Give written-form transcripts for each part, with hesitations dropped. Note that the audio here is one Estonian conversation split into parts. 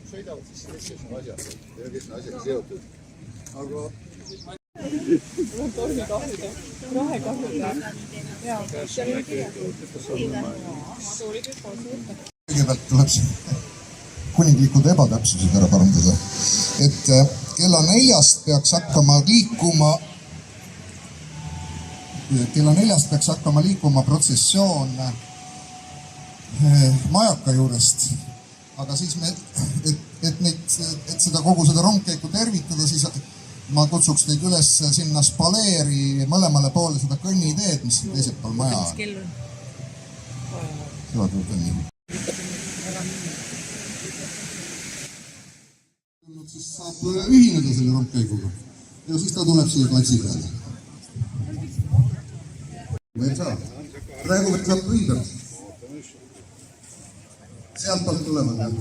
sõidavad siis kes on asjad ja kes on asjaga seotud. Aga kõigepealt tuleb kuninglikud ebatäpsused ära parandada. Et kella 4 peaks hakkama liikuma protsessioon majaka juurest. Aga siis et kogu seda rongkäiku tervitada, siis ma kutsuks teid üles sinna Spaleeri mõlemale poole seda kõnniteed, mis teisel pool maja on. Mis kell on? Seda tuleb kõnni. Siis saab ühineda selle rongkäiguga ja siis ta tuleb siia platsi peale. Veel saab. Praegu võtab õigelt. Sealt poolt tulevad jah.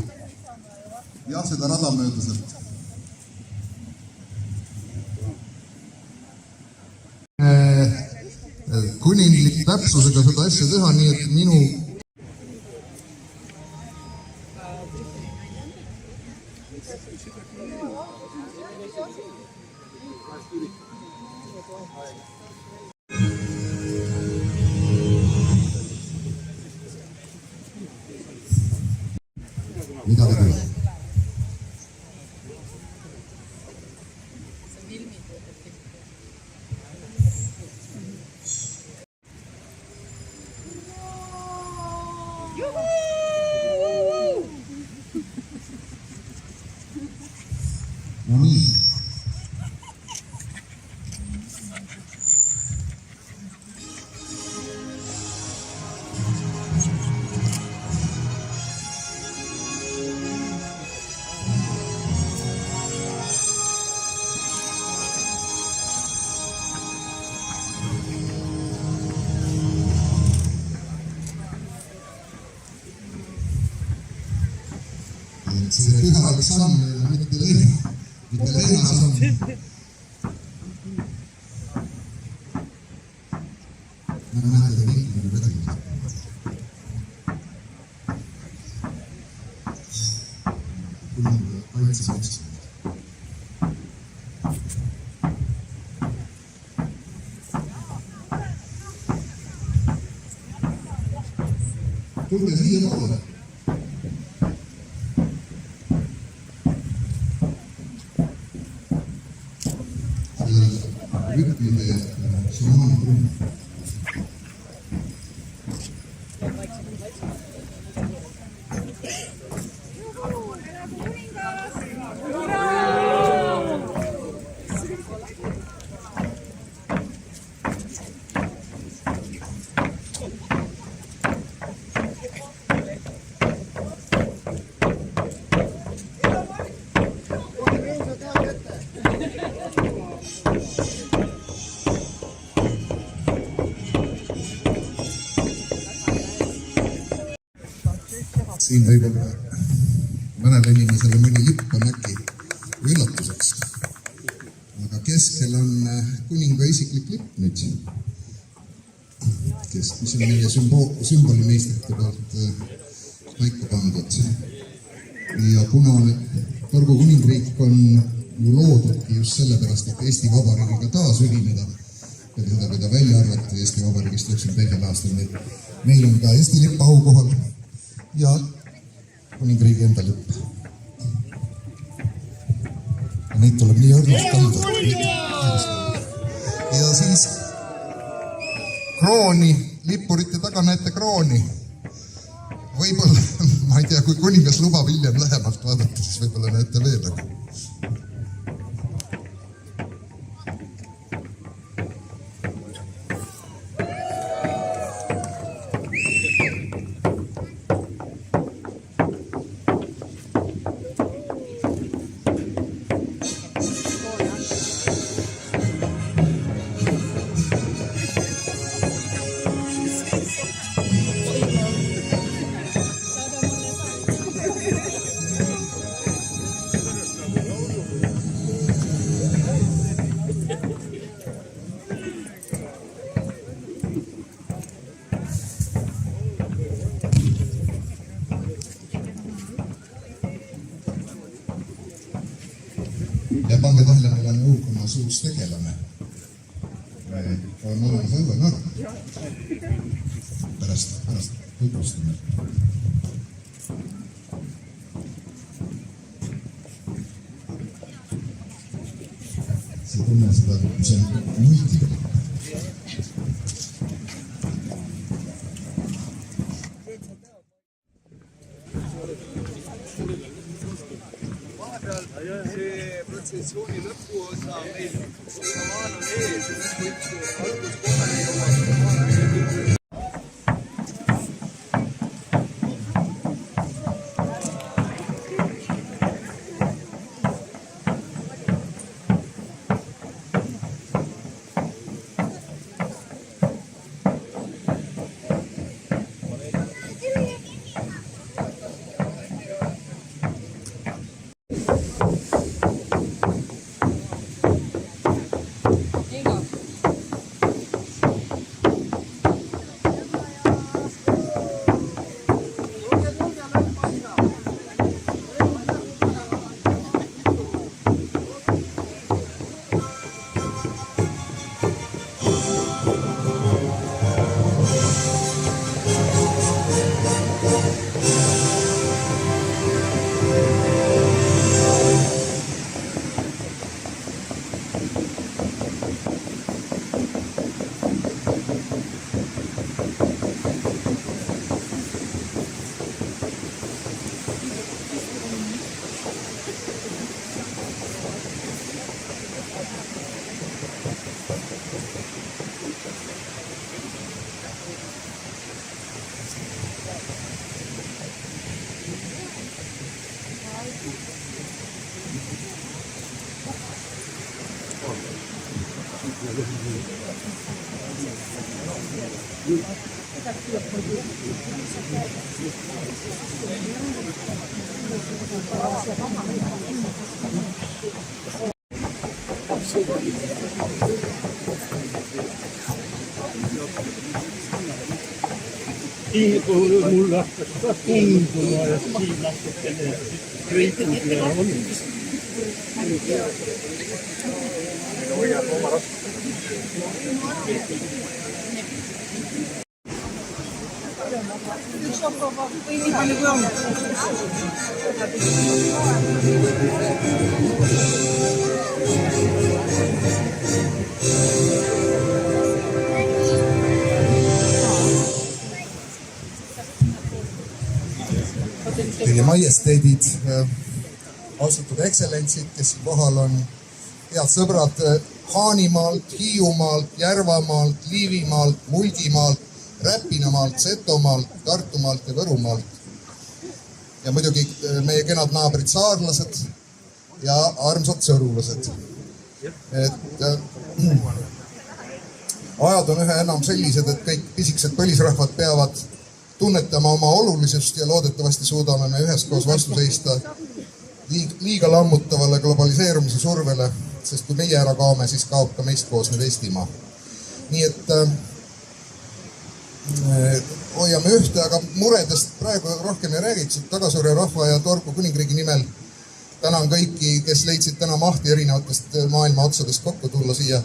Jah, seda rada mööda sealt. Kuninglik täpsusega seda asja teha, nii et minu mida te tuleb? No nii. See pühalik samm ei ole mitte Leena samm. Ma näen teile liikmeni vedamine. Kuninga kaitses otsisime. Tulge siia poole. Rüppide Somalia. Siin võib-olla mõnele inimesele mõni lipp on äkki üllatuseks. Aga keskel on kuninga isiklik lipp nüüd, mis on meie sümbolimeistrite poolt paika pandud. Ja kuna Torgu kuningriik on ju loodudki just sellepärast, et Eesti Vabariigiga taas ühineda, ja seda, kui ta välja arvati Eesti Vabariigist 92. aastal, meil on ka Eesti lipp aukohal ja kuningriigi enda lipp. Ja neid tuleb nii õrnast kanda. Ja siis krooni, lippurite taga näete krooni. Võib-olla, ma ei tea, kui kuningas lubab hiljem lähemalt vaadata, siis võib-olla näete veel. ja pange tähele, meil on õukonna suus tegelane. On olemas õuenorm. Pärast tutvustame. See tunne seda, see on multipliik. See protsessiooni lõpuosa meil maan on ees, alguskohani jõuab. Kui mulle hakkas ka tunduma, et siin natukene kriitiline on. Teie majesteedid, austatud ekstsellentsid, kes siin kohal on, head sõbrad Haanimaalt, Hiiumaalt, Järvamaalt, Liivimaalt, Mulgimaalt, Räpinamaalt, Setomaalt, Tartumaalt ja Võrumaalt. Ja muidugi meie kenad naabrid saarlased ja armsad sõrulased. Ajad on üha enam sellised, et kõik pisikesed põlisrahvad peavad tunnetama oma olulisust ja loodetavasti suudame me üheskoos vastu seista liiga lammutavale globaliseerumise survele, sest kui meie ära kaome, siis kaob ka meist koos nüüd Eestimaa. Nii et hoiame ühte, aga muredest praegu rohkem ei räägiks, et Tagasurja rahva ja Torgu kuningriigi nimel tänan kõiki, kes leidsid täna mahti erinevatest maailma otsadest kokku tulla siia.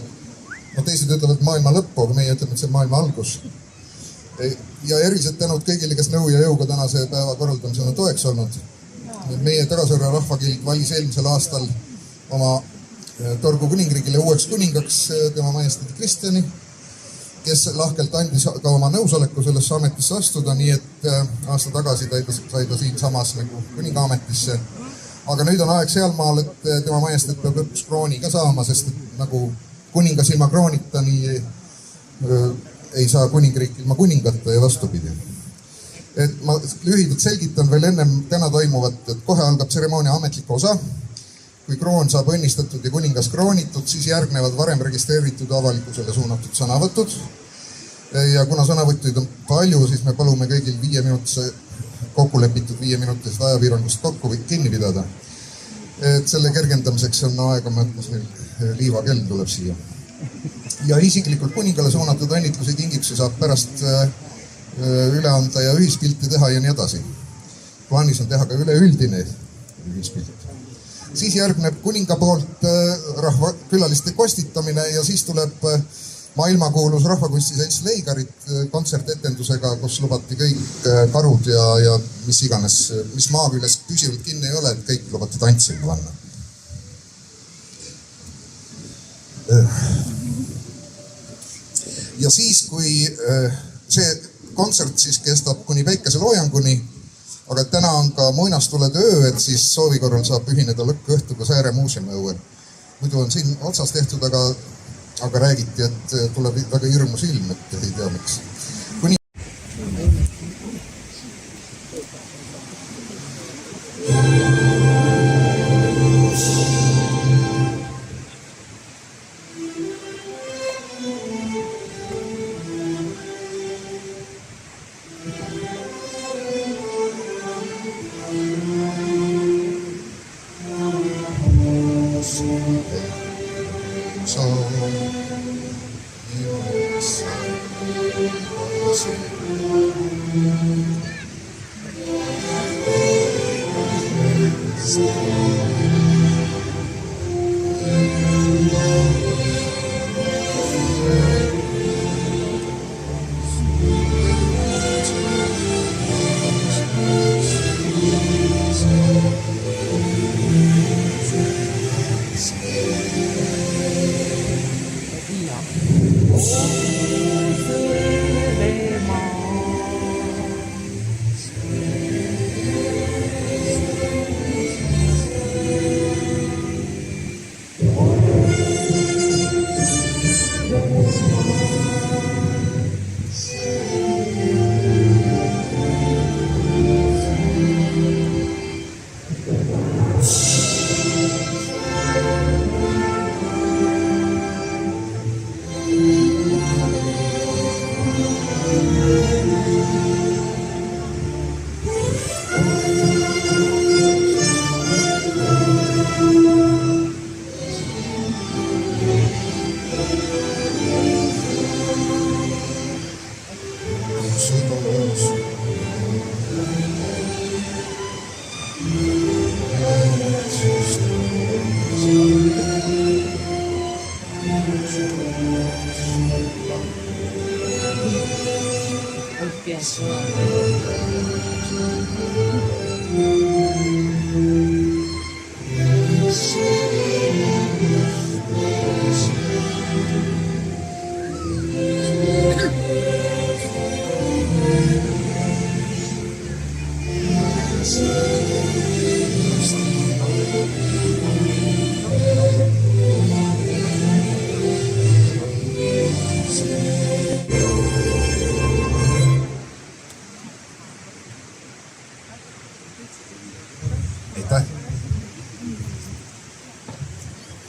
No teised ütlevad maailma lõppu, aga meie ütleme, et see on maailma algus. Ja erilised tänud kõigile, kes nõu ja jõuga tänase päeva korraldamisena toeks olnud. Meie Tagasurja rahvakild valis eelmisel aastal oma Torgu kuningriigile uueks kuningaks tema majesteedi Kristjani, kes lahkelt andis ka oma nõusoleku sellesse ametisse astuda, nii et aasta tagasi sai ta siin samas nagu kuninga ametisse. Aga nüüd on aeg sealmaal, et tema majesteed peab lõpus krooni ka saama, sest nagu kuningas ilma kroonita nii ei saa kuningriik ilma kuningata ja vastupidi. Et ma lühidalt selgitan veel ennem täna toimuvat, et kohe algab tseremoonia ametlik osa. Kui kroon saab õnnistatud ja kuningas kroonitud, siis järgnevad varem registreeritud avalikkusele suunatud sõnavõtud. Ja kuna sõnavõttuid on palju, siis me palume kõigil 5 minutise kokkulepitud 5 minutisest ajapiirangust kokku või kinni pidada. Et selle kergendamiseks on aega mõttes meil liivakell tuleb siia. Ja isiklikult kuningale suunatud õnnitlusi kingitusi saab pärast üle anda ja ühispilti teha ja nii edasi. Plaanis on teha ka üleüldine ühispilt. Siis järgneb kuninga poolt rahvakülaliste kostitamine ja siis tuleb maailmakuulus rahvakunstiselts Leigarit kontsertetendusega, kus lubati kõik karud ja mis iganes, mis maa küljest püsivalt kinni ei ole, et kõik lubati tantsima panna. Ja siis, kui see kontsert siis kestab kuni päikeseloojanguni, aga täna on ka muinastulede öö, et siis soovi korral saab ühineda lõkkõhtuga Sääre muuseumi õuel. Muidu on siin otsas tehtud, aga räägiti, et tuleb väga hirmus ilm, et ei tea miks.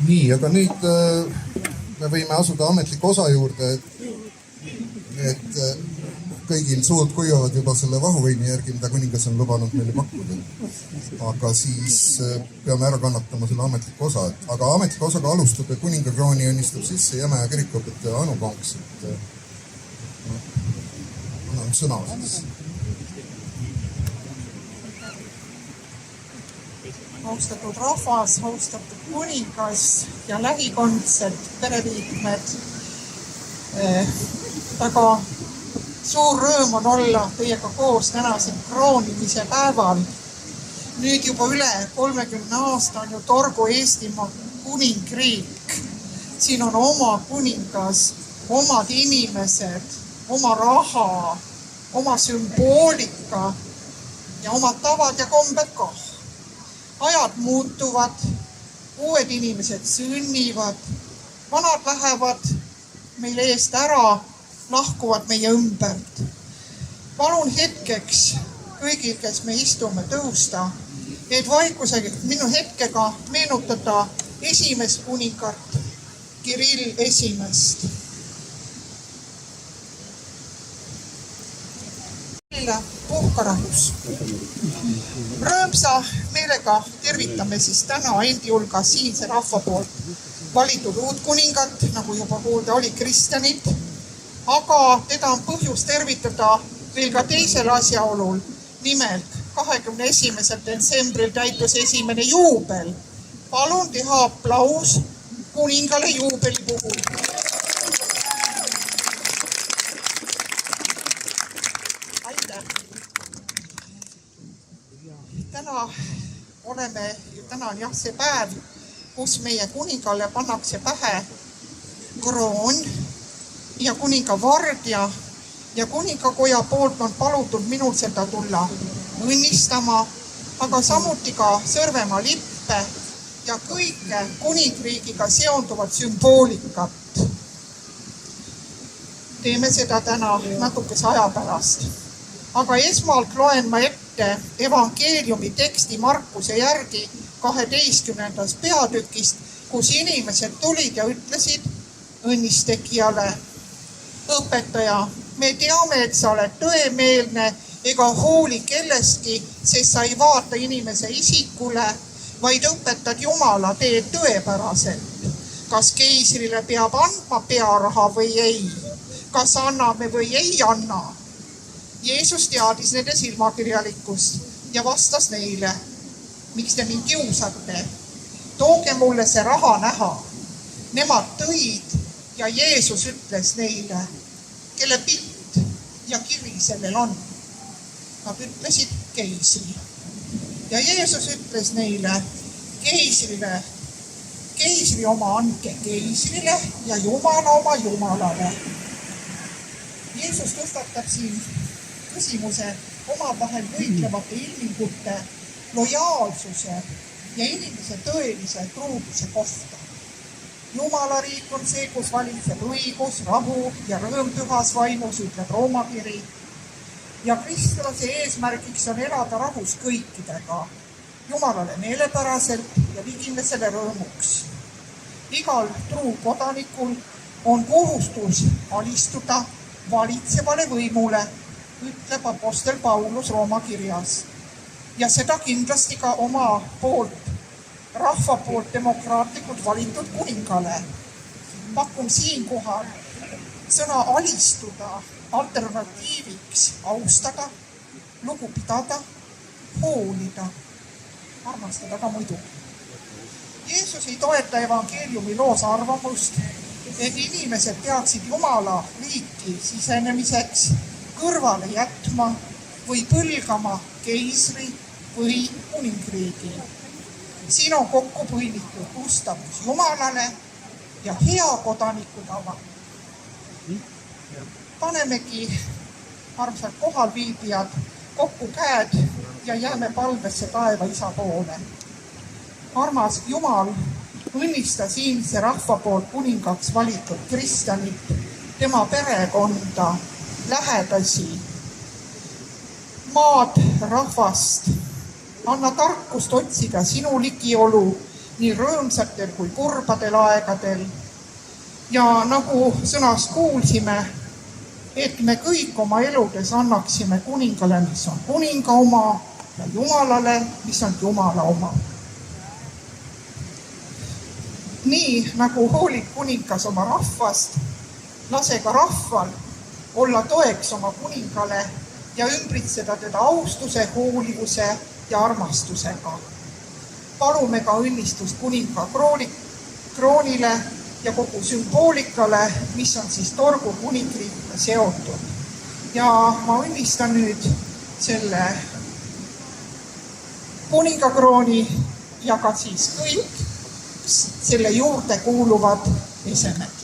Nii, aga nüüd me võime asuda ametliku osa juurde, et kõigil suud kuivavad juba selle vahuveini järgi, mida kuningas on lubanud meile pakkuda. Aga siis peame ära kannatama selle ametliku osa. Aga ametliku osaga alustab ja kuningakrooni õnnistab sisse Jämeja kirikuõpetaja Anu Konks. Annan sõna siis. Austatud rahvas, austatud kuningas ja lähikondsed pereliikmed. Väga suur rõõm on olla teiega koos tänasel kroonimise päeval. Nüüd juba üle 30 aasta on ju torgu Eestimaa kuningriik. Siin on oma kuningas, omad inimesed, oma raha, oma sümboolika ja omad tavad ja kombed ka. Ajad muutuvad, uued inimesed sünnivad, vanad lähevad meil eest ära, lahkuvad meie ümbert. Palun hetkeks kõigil, kes me istume, tõusta, et vaikusega minu hetkega meenutada esimest kuningat, Kirill esimest. Puhkarahus. Rõõmsa meelega tervitame siis täna endi hulgas siinse rahva poolt valitud uut kuningat, nagu juba kuulda oli, Kristjanit, aga teda on põhjus tervitada veel ka teisel asjaolul. Nimelt 21. detsembril täitus esimene juubel Palun teha aplaus kuningale juubeli puhul. Aitäh! Täna on jah see päev, kus meie kuningale pannakse pähe kroon ja kuningavardja ja kuningakoja poolt on palutud minul seda tulla õnnistama, aga samuti ka Sõrvemaa lippe ja kõike kuningriigiga seonduvat sümboolikat. Teeme seda täna natukese aja pärast. Aga esmalt loen ma ette evangeeliumi teksti Markuse järgi 12. peatükist, kus inimesed tulid ja ütlesid õnnistegijale: õpetaja, me teame, et sa oled tõemeelne ega hooli kellestki, sest sa ei vaata inimese isikule, vaid õpetad Jumala teed tõepäraselt. Kas keisrile peab andma pearaha või ei? Kas anname või ei anna? Jeesus teadis nende silmakirjalikkust ja vastas neile: miks te mind kiusate? Tooge mulle see raha näha. Nemad tõid ja Jeesus ütles neile: kelle pilt ja kiri sellel on? Nad ütlesid: keisri. Ja Jeesus ütles neile: keisri oma andke keisrile ja Jumala oma Jumalale. Jeesus tõstatab siin küsimuse omavahel võitlevate ilmingute, lojaalsuse ja inimese tõelise truuduse kohta. Jumala riik on see, kus valitseb õigus, rahu ja rõõm pühas vaimus, ütleb Rooma kiri. Ja kristlase eesmärgiks on elada rahus kõikidega, Jumalale meelepäraselt ja ligimesele rõõmuks. Igal truu kodanikul on kohustus alistuda valitsevale võimule, ütleb apostel Paulus Rooma kirjas. Ja seda kindlasti ka oma rahva poolt demokraatlikult valitud kuningale. Pakun siinkohal sõna alistuda alternatiiviks austada, lugu pidada, hoolida, armastada ka muidu. Jeesus ei toeta evangeeliumi loos arvamust, et inimesed peaksid Jumala riiki sisenemiseks kõrvale jätma või põlgama keisri või kuningriigi. Siin on kokku põimitud ustavus Jumalale ja hea kodaniku tava. Panemegi, armsad kohalviibijad, kokku käed ja jääme palvesse taeva isa poole. Armas Jumal, õnnista siinse rahva poolt kuningaks valitud kristjanit, tema perekonda, lähedasi, maad, rahvast. Anna tarkust otsida sinu ligiolu nii rõõmsatel kui kurbadel aegadel. Ja nagu sõnast kuulsime, et me kõik oma eludes annaksime kuningale, mis on kuninga oma, ja Jumalale, mis on Jumala oma. Nii nagu hoolib kuningas oma rahvast, lase ka rahval olla toeks oma kuningale ja ümbritseda teda austuse, hoolivuse ja armastusega. Palume ka õnnistust kuninga kroonile ja kogu sümboolikale, mis on siis torgu kuningriigiga seotud. Ja ma õnnistan nüüd selle kuningakrooni ja ka siis kõik selle juurde kuuluvad esemed.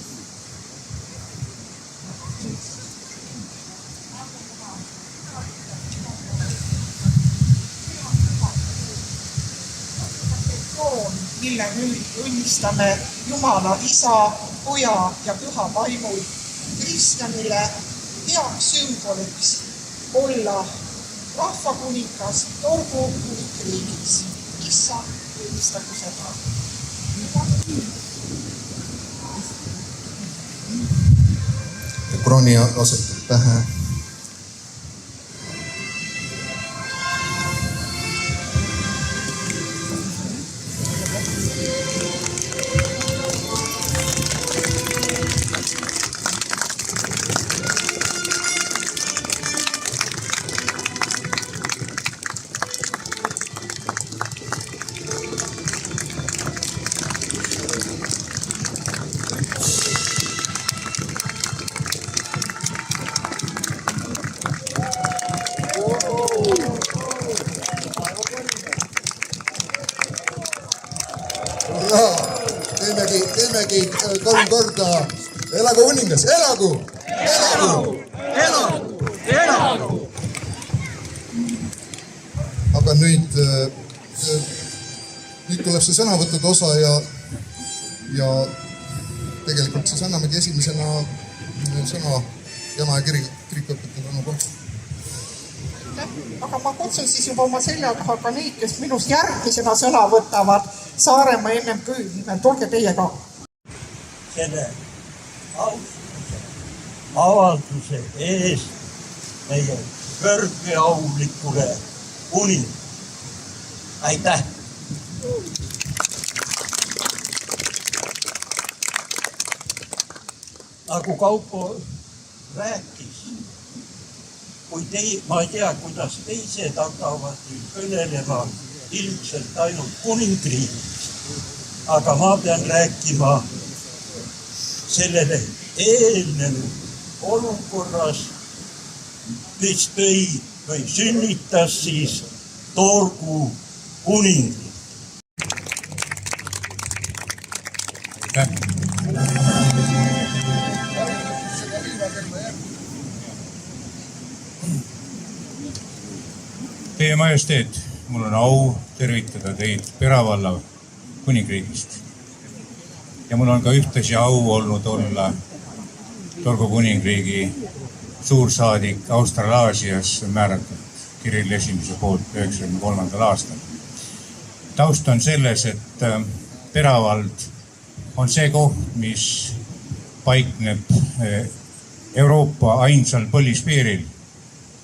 Mille nüüd õnnistame Jumala Isa, Poja ja Püha vaimul kristjanile heaks sümboliks olla rahvakuningas torgu kuningriigis. Issa, õnnistagu seda. Krooni asetab pähe. jällegi 3 korda. Elagu kuningas, elagu! Elagu! Elagu! Elagu! Aga nüüd tuleb see sõnavõttude osa ja tegelikult siis annamegi esimesena sõna Jana ja kirikuõpetajale Anu Kohv. Aga ma kutsun siis juba oma selja taha ka neid, kes minust järgmisena sõna võtavad Saaremaa NMK nimel. Tulge teie ka. Selle avalduse eest meie kõrgeaulikule kuningale. Aitäh! Nagu Kaupo rääkis, ma ei tea, kuidas teised hakkavad kõnelema ilmselt ainult kuningriigist, aga ma pean rääkima sellele eelnenud olukorras, mis tõi või sünnitas siis Torgu kuningriik. Teie Majesteet, mul on au tervitada teid Pera valla kuningriigist. Ja mul on ka ühtlasi au olnud olla Torgu kuningriigi suursaadik Austraalaasias määratud Kirill I poolt 1993. aastal. Taust on selles, et Pera vald on see koht, mis paikneb Euroopa ainsal põlispiiril.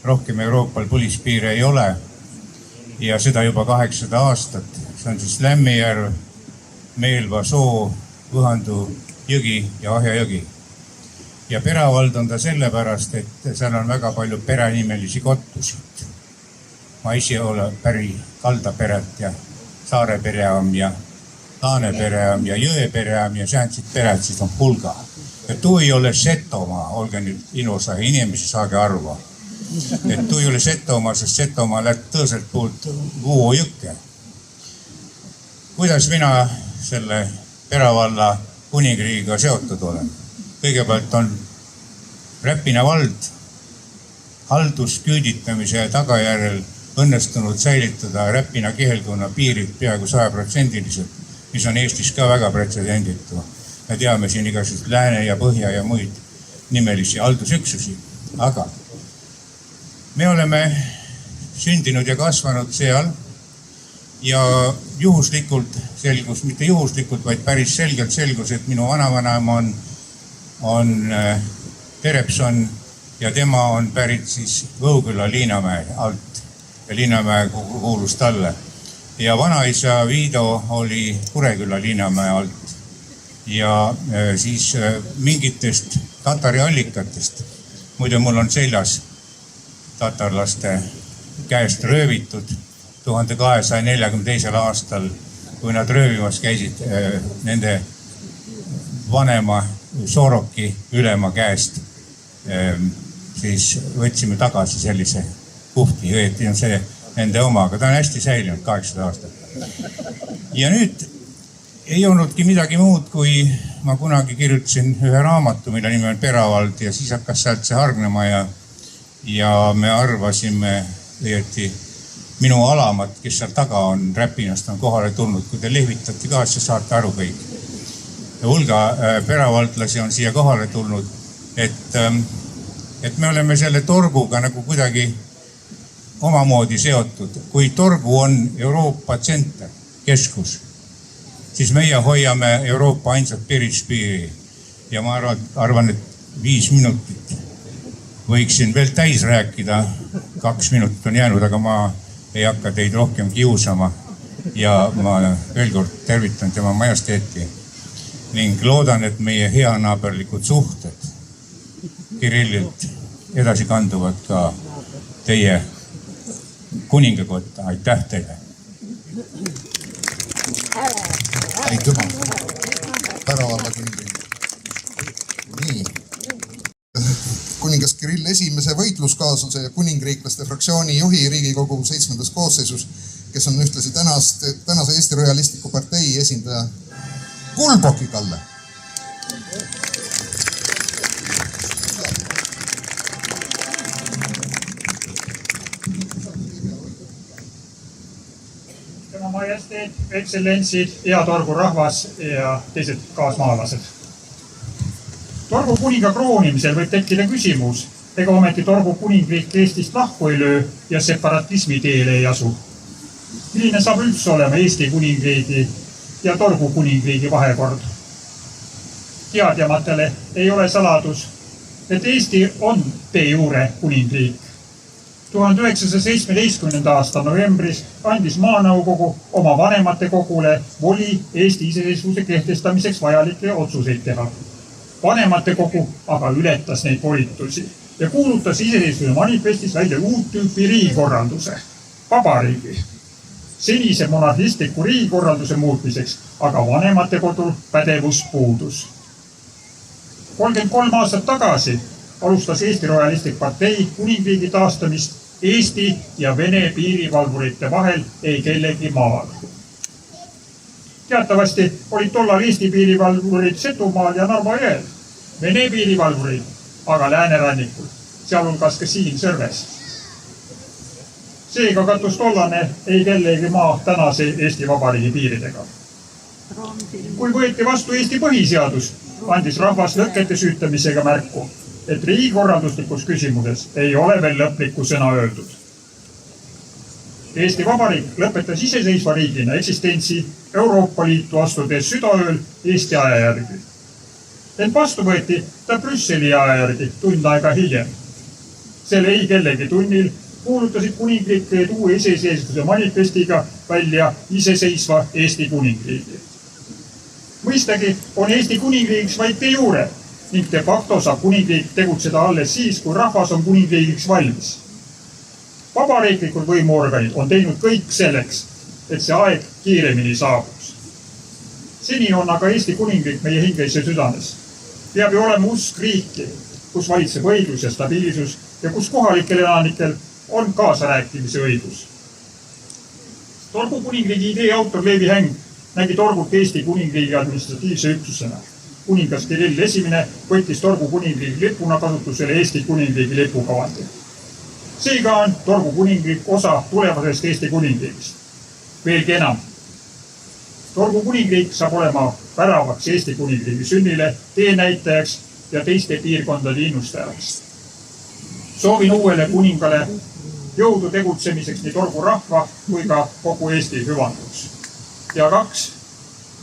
Rohkem Euroopal põlispiire ei ole ja seda juba 800 aastat. See on siis Lämmijärv, Meelva soo, Võhandu jõgi ja Ahja jõgi. Ja Pera vald on ta sellepärast, et seal on väga palju perenimelisi kottusid. Ma ise olen päri Kaldaperet ja Saare peream ja Laane peream ja Jõe peream ja säänsid pered siis on hulga. Ja tuu ei ole Setomaa, olge nüüd ilusa inimesi, saage arva. Et tuu ei ole Setomaa, sest Setomaa läht tõõselt poolt Vuo jõkke. Kuidas mina selle Pera valla kuningriigiga seotud olen? Kõigepealt on Räpina vald haldusküüditamise tagajärjel õnnestunud säilitada Räpina kihelkonna piirid peaaegu 100%, mis on Eestis ka väga pretsedenditu. Me teame siin igasugust Lääne ja Põhja ja muid nimelisi haldusüksusi, aga me oleme sündinud ja kasvanud seal ja juhuslikult selgus, mitte juhuslikult, vaid päris selgelt selgus, et minu vanavanaema on Terepson ja tema on pärit siis Võuküla Liinamäe alt ja Liinamäe kuulus talle. Ja vanaisa Viido oli Kureküla Liinamäe alt ja siis mingitest tatari allikatest. Muide, mul on seljas tatarlaste käest röövitud 1242. aastal, kui nad röövimas käisid nende vanema Soroki ülema käest, siis võtsime tagasi sellise puhti, õieti on see nende oma, aga ta on hästi säilinud 800 aastat. Ja nüüd ei olnudki midagi muud, kui ma kunagi kirjutasin ühe raamatu, mille nimi on Pera vald ja siis hakkas sealt see hargnema ja me arvasime, õieti minu alamat, kes seal taga on, Räpinast on kohale tulnud, kui te lehvitati ka, siis saate aru kõik. Ja hulga peravaldlasi on siia kohale tulnud, et me oleme selle Torguga nagu kuidagi omamoodi seotud. Kui Torgu on Euroopa tsenter, keskus, siis meie hoiame Euroopa ainsat pirispiiri ja ma arvan, et 5 minutit võiksin veel täis rääkida. 2 minutit on jäänud, aga ma ei hakka teid rohkem kiusama ja ma veel kord tervitan tema majesteeti ning loodan, et meie heanaaberlikud suhted Kirillilt edasi kanduvad ka teie kuningakotta. Aitäh teile! Aitüma! Pera valla kuningriik. Nii. Kuningas Kirill esimese võitluskaasluse ja kuningriiklaste fraktsiooni juhi Riigikogu 7. koosseisus, kes on ühtlasi tänase Eesti Royalistliku partei esindaja Kulboki Kalle. Tema majesteet, ekstsellentsid, hea Torgu rahvas ja teised kaasmaalased. Torgu kuninga kroonimisel võib tekkida küsimus, ega ometi Torgu kuningriik Eestist lahku ei löö ja separatismi teele ei asu. Milline saab üldse olema Eesti kuningriigi ja Torgu kuningriigi vahekord? Teadjamatele ei ole saladus, et Eesti on de jure kuningriik. 1917. aasta novembris andis Maanõukogu oma vanemate kogule voli Eesti iseseisvuse kehtestamiseks vajalikke otsuseid teha. Vanemate kogu aga ületas neid volitusi ja kuulutas iseseisvuse manifestis välja uut tüüpi riigikorralduse, vabariigi. Senise monarhistliku riigikorralduse muutmiseks aga vanemate kodul pädevus puudus. 33 aastat tagasi alustas Eesti Rojalistlik partei kuningriigi taastamist Eesti ja Vene piirivalvurite vahel ei kellegi maal. Teatavasti olid tollal Eesti piirivalvurid Setumaal ja Narva jõel, Vene piirivalvurid aga läänerannikul, sealhulgas ka siin Sõrves. Seega kattus tollane ei kellegi maa tänase Eesti Vabariigi piiridega. Kui võeti vastu Eesti põhiseadus, andis rahvas lõkete süütamisega märku, et riigikorralduslikus küsimuses ei ole veel lõplikku sõna öeldud. Eesti Vabariik lõpetas iseseisva riigina eksistentsi Euroopa Liitu astudes südaööl Eesti aja järgi. Ent vastu võeti ta Brüsseli aja järgi tund aega hiljem. Sel ei kellegi tunnil kuulutasid kuningriikid uue iseseisvuse manifestiga välja iseseisva Eesti kuningriigi. Mõistagi on Eesti kuningriigiks vaid de jure ning de facto saab kuningriik tegutseda alles siis, kui rahvas on kuningriigiks valmis. Vabariiklikud võimuorganid on teinud kõik selleks, et see aeg kiiremini saabuks. Seni on aga Eesti kuningriik meie hinges ja südames. Peab ju olema usk riiki, kus valitseb õiglus ja stabiilsus ja kus kohalikel elanikel on kaasarääkimise õigus. Torgu kuningriigi idee autor Leevi Häng nägi Torgut Eesti kuningriigi administratiivse üksusena. Kuningas Kirill I võttis Torgu kuningriigi lipuna kasutusele Eesti kuningriigi lipukavandi. Seega on Torgu kuningriik osa tulevasest Eesti kuningriigist. Veelgi enam, Torgu kuningriik saab olema väravaks Eesti kuningriigi sünnile, teenäitajaks ja teiste piirkondade innustajaks. Soovin uuele kuningale jõudu tegutsemiseks nii Torgu rahva kui ka kogu Eesti hüvanduks. Ja 2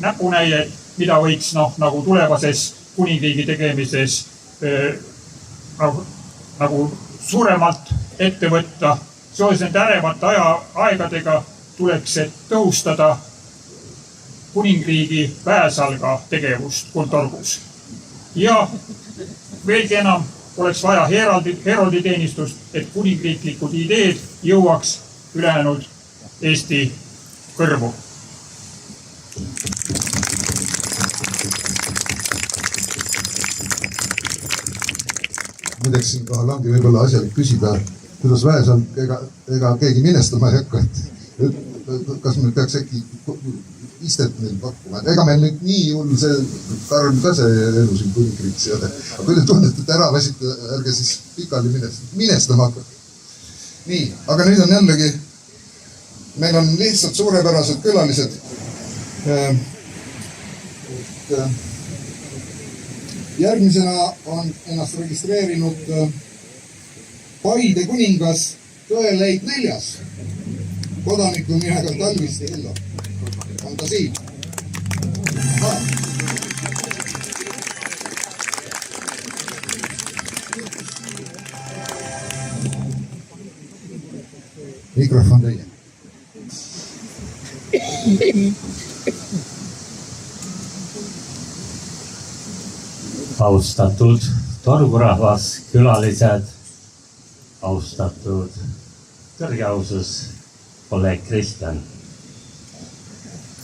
näpunäied, mida võiks nagu tulevases kuningriigi tegemises nagu suuremalt ette võtta. Seoses nende ärevate aegadega tuleks tõhustada kuningriigi väesalga tegevust Torgus. Ja veelgi enam oleks vaja herolditeenistust, et kuningriiklikud ideed jõuaks ülejäänud Eesti kõrvu. Muideks siin kohal ongi võib-olla asjalik küsida, kuidas väesal ega keegi minestama ei hakka, et kas meil peaks äkki istet meil pakkuma. Ega meil nüüd nii hull see Karl ka see elu siin kuningriigis ei ole. Aga kui te tunnete, et ära väsite, ärge siis pikali minestama hakka. Nii, aga nüüd on jällegi, meil on lihtsalt suurepärased külalised. Järgmisena on ennast registreerinud Paide kuningas Tõeleid 4. Kodaniku nimega Talviste Hillo. On ta siin? Mikrofon teie. Austatud torgurahvas, külalised, austatud kõrgeausus kolleeg Kristjan.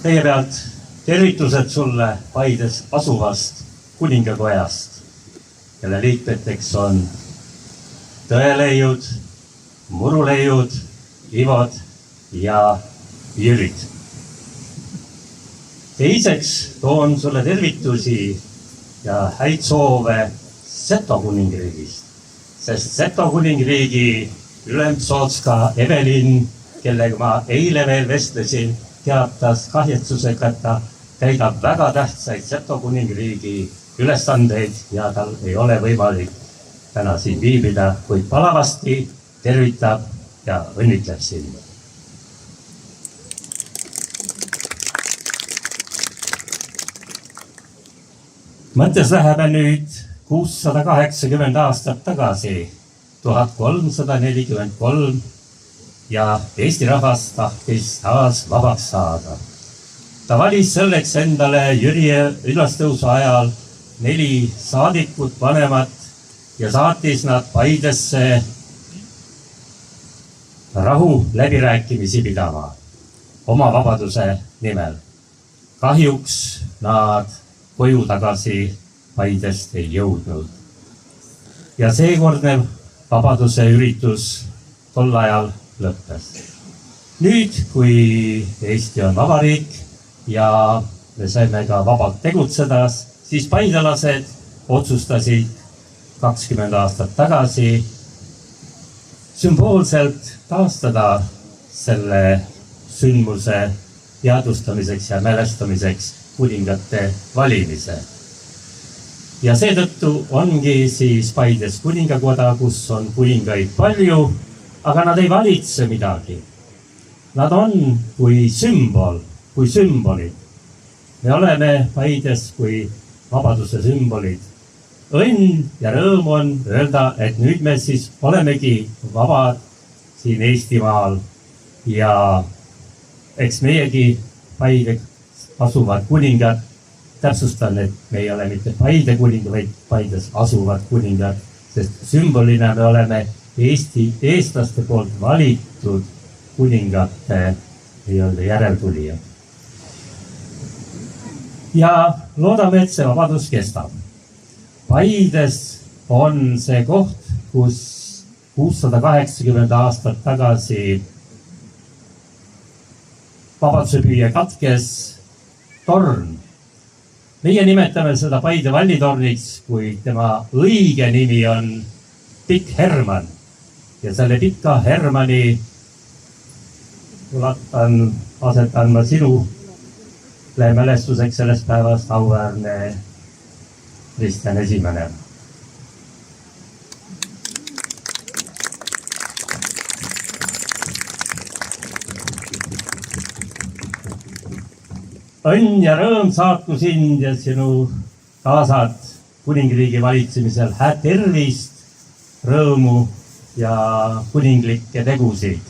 Kõigepealt tervitused sulle Paides asuvast kuningakojast, kelle liikmeteks on Tõeleiud, Muruleiud, Ivod ja Jürid. Teiseks toon sulle tervitusi ja häid soove Seto kuningriigist, sest Seto kuningriigi ülemsootska Evelin, kellega ma eile veel vestlesin, teatas kahetsusega, et ta täidab väga tähtsaid Seto kuningriigi ülesandeid ja tal ei ole võimalik täna siin viibida, kuid palavasti tervitab ja õnnitleb sind. Mõttes läheme nüüd 680 aastat tagasi, 1343 ja Eesti rahvas tahtis taas vabaks saada. Ta valis selleks endale Jüri ülestõusu ajal 4 saadikut vanemat ja saatis nad Paidesse rahu läbirääkimisi pidama oma vabaduse nimel. Kahjuks nad koju tagasi Paidest ei jõudnud. Ja seekordne vabaduse üritus tol ajal lõppes. Nüüd, kui Eesti on vabariik ja me saime ka vabalt tegutseda, siis paidelased otsustasid 20 aastat tagasi sümboolselt taastada selle sündmuse teadvustamiseks ja mälestamiseks kuningate valimise. Ja seetõttu ongi siis Paides kuningakoda, kus on kuningaid palju, aga nad ei valitse midagi. Nad on kui sümbol, kui sümbolid. Me oleme Paides kui vabaduse sümbolid. Õnn ja rõõm on öelda, et nüüd me siis olemegi vabad siin Eestimaal ja eks meiegi Paide asuvad kuningad. Täpsustan, et me ei ole mitte Paide kuningad, vaid Paides asuvad kuningad, sest sümbolina me oleme eestlaste poolt valitud kuningate järeltulija. Ja loodame, et see vabadus kestab. Paides on see koht, kus 680 aastat tagasi vabaduse püüe katkes torn. Meie nimetame seda Paide vallitorniks, kui tema õige nimi on Pikk Hermann. Ja selle Pika Hermanni asetan ma sinule mälestuseks sellest päevast auväärne Kristjan Esimene. Õnn ja rõõm saatku sind ja sinu kaasad kuningriigi valitsemisel. Hää tervist, rõõmu ja kuninglikke tegusid.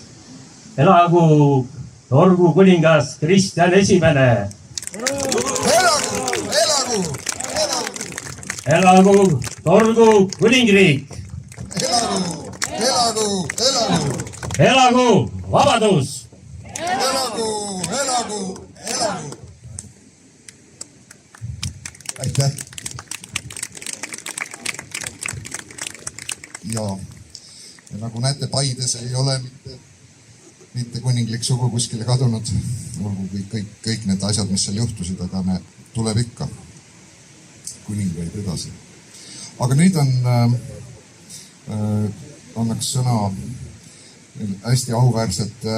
Elagu Torgu kuningas Kristjan Esimene. Elagu Torgu kuningriik. Elagu vabadus. Aitäh. Ja nagu näete, Paides ei ole mitte kuninglik sugu kuskile kadunud. Olgu kõik need asjad, mis seal juhtusid, aga me tuleb ikka kuningaid edasi. Aga nüüd annaks sõna hästi auväärsed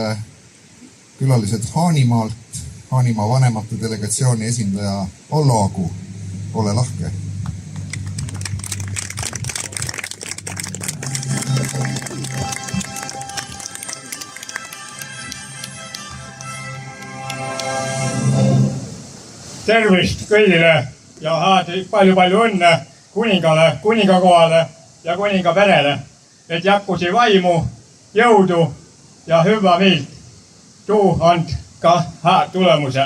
külalised Haanimaalt, Haanimaa vanemate delegatsiooni esindaja Ollo Agu. Ole lahke. Tervist kõigile ja palju õnne kuningale, kuningakohale ja kuninga perele, et jäkkusi vaimu, jõudu ja hüva miilt. Tuu and ka hää tulemuse.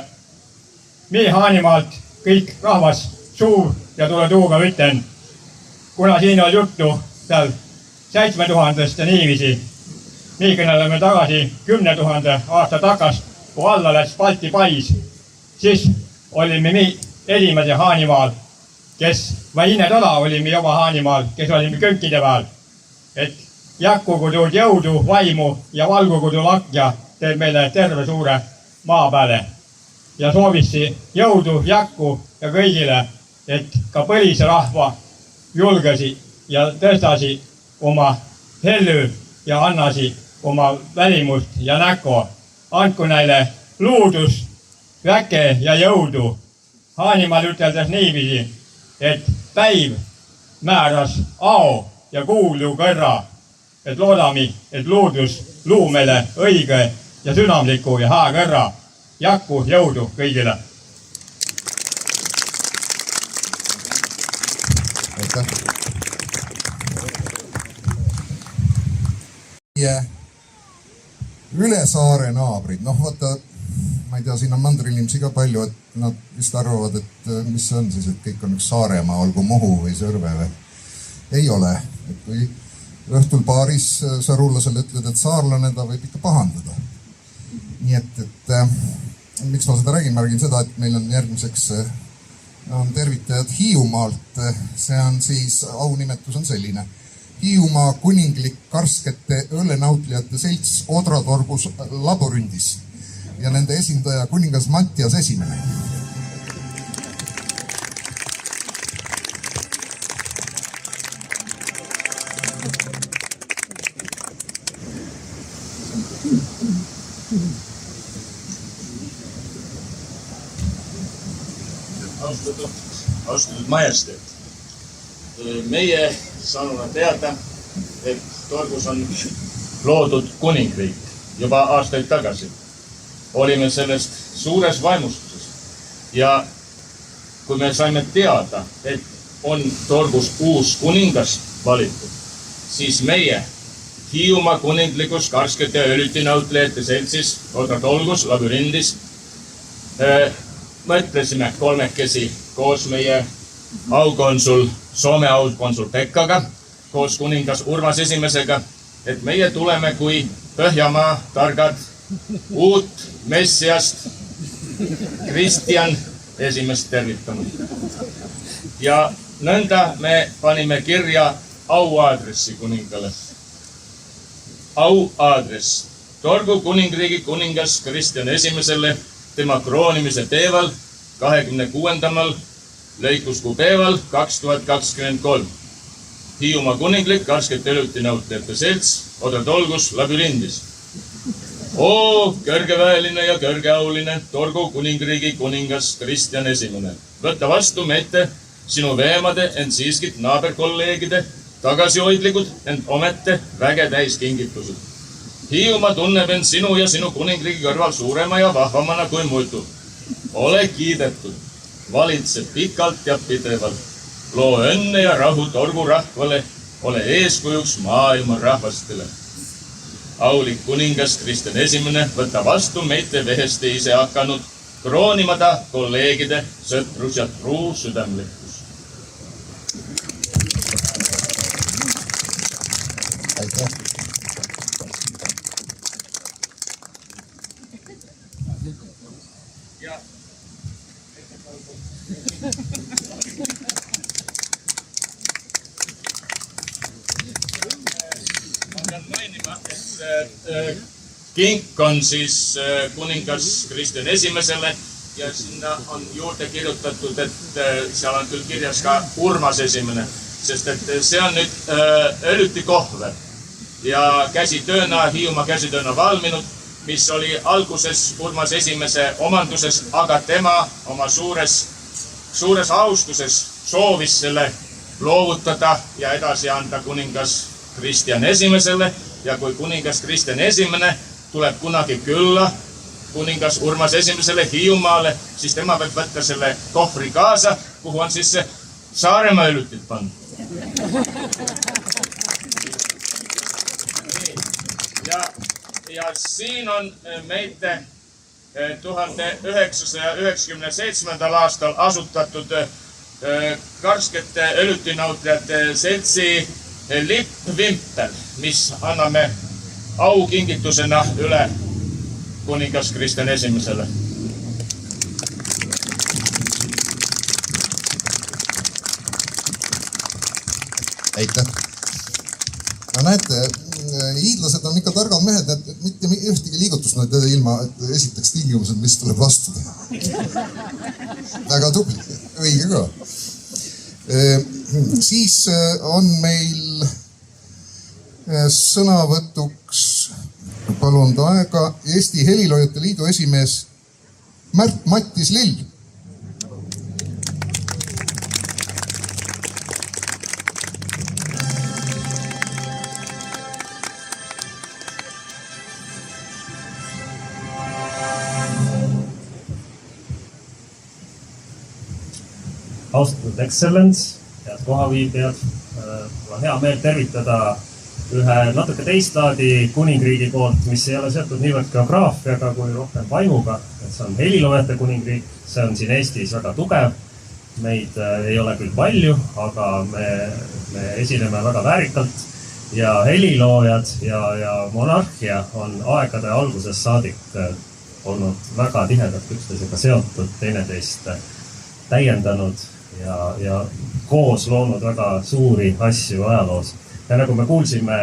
Mii Haanimaalt kõik rahvas suur ja tule tuuga ütlen. Kuna siin on juttu seal 7000 ja niiviisi, nii kõneleme tagasi 10 000 aasta takast, kui alla läks Balti pais, siis olime me esimese Haanimaal, kes Vaine tola olime juba Haanimaal, kes olime könkide peal. Et jäkkugu tuud jõudu, vaimu ja valgugu tuu lakja teeb meile terve suure maa peale. Ja soovissi jõudu, jäkku ja kõigile, et ka põlise rahva julgesi ja tõstasi oma hellu ja annasi oma välimust ja näko. Andku neile luudust väke ja jõudu. Haanimaal üteldes niiviisi, et päiv määras ao ja kuulu kõrra, et loodame, et loodus luu meile õige ja südamliku ja hää kõrra. Jakku jõudu kõigile! Aitäh! Üle saare naabrid, vaata, ma ei tea, siin on mandriinimesi ka palju, et nad vist arvavad, et mis see on siis, et kõik on üks Saaremaa, olgu Muhu või Sõrve või. Ei ole. Et kui õhtul baaris sõrullasele ütled, et saarlane, ta võib ikka pahandada. Nii et miks ma seda räägin? Ma räägin seda, et meil on järgmiseks on tervitajad Hiiumaalt. See on siis, aunimetus on selline. Hiiumaa kuninglik karskete õllenautlejate selts Odratorgus Laboründis ja nende esindaja kuningas Mattias I. Austatud majesteet, meie saanud teada, et Torgus on loodud kuningriik juba aastaid tagasi. Olime sellest suures vaimustuses ja kui me saime teada, et on Torgus uus kuningas valitud, siis meie Hiiumaa kuninglikus karskete ja õlitinautlejate seltsis Odratorgus Labürindis mõtlesime kolmekesi koos meie aukonsul, Soome aukonsul Pekkaga, koos kuningas Urmas I, et meie tuleme kui Põhjamaa targad uut messiast Kristjan I tervitama. Ja nõnda me panime kirja auaadressi kuningale. Auaadress Torgu kuningriigi kuningas Kristjan I tema kroonimise teeval 26. lõikuskuupäeval 2023. Hiiumaa kuninglik karskete õlitinautlejate selts Odratorgus Labürindis. Oo, kõrgeväeline ja kõrgeauline Torgu kuningriigi kuningas Kristjan I. Võtta vastu meitte sinu veemade, ent siiskit naaberkolleegide tagasihoidlikud, ent omete väge täis kingitused. Hiiumaa tunneb end sinu ja sinu kuningriigi kõrval suurema ja vahvamana kui muidu. Ole kiidetud, valitse pikalt ja pidevalt. Loo õnne ja rahu Torgu rahvale, ole eeskujuks maailma rahvastele. Aulik kuningas Kristjan I võtta vastu meite veheste ise hakanud kroonimada kolleegide sõprus ja truu südamlikkus. Aitäh! Kink on siis kuningas Kristjan I ja sinna on juurde kirjutatud, et seal on küll kirjas ka Urmas I, sest et see on nüüd õlitikohver ja käsitööna, Hiiumaa käsitööna valminud, mis oli alguses Urmas I omanduses, aga tema oma suures austuses soovis selle loovutada ja edasi anda kuningas Kristjan I ja kui kuningas Kristjan I tuleb kunagi külla kuningas Urmas I Hiiumaale, siis tema peab võtta selle kohvri kaasa, kuhu on siis see Saaremaa õlitid pandud. Ja siin on meite 1997. aastal asutatud karskete õlitinautlejate seltsi lippvimpel, mis anname aukingitusena üle kuningas Kristjan I. Aitäh! No näete, hiidlased on ikka targad mehed, et mitte ühtegi liigutust nad ilma, et esiteks tingimused, mis tuleb vastu teha. Väga tubli, õige ka. Siis on meil sõnavõtuks, palun aega, Eesti Heliloojate Liidu esimees Märt-Mattis Lill. Austatud Excellence, head kohaviibijad, mul on hea meel tervitada ühe natuke teist laadi kuningriigi poolt, mis ei ole seotud niivõrd geograafiaga kui rohkem vaimuga. See on heliloojate kuningriik, see on siin Eestis väga tugev. Meid ei ole küll palju, aga me esineme väga väärikalt ja heliloojad ja monarhia on aegade algusest saadik olnud väga tihedalt üksteisega seotud, teineteist täiendanud ja koos loonud väga suuri asju ajaloos. Ja nagu me kuulsime,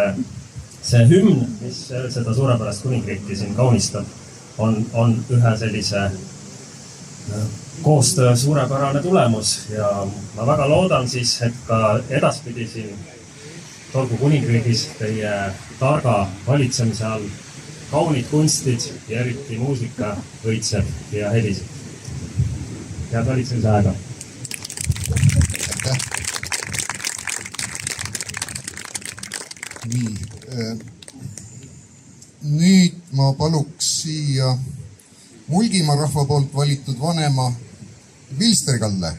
see hümn, mis seda suurepärast kuningriiki siin kaunistab, on ühe sellise koostöö suurepärane tulemus ja ma väga loodan siis, et ka edaspidi siin Torgu kuningriigis teie targa valitsemise all kaunid kunstid ja eriti muusika õitseb ja heliseb. Head valitsemise aega! Nii, nüüd ma paluks siia Mulgimaa rahva poolt valitud vanema Vilster-Kalle.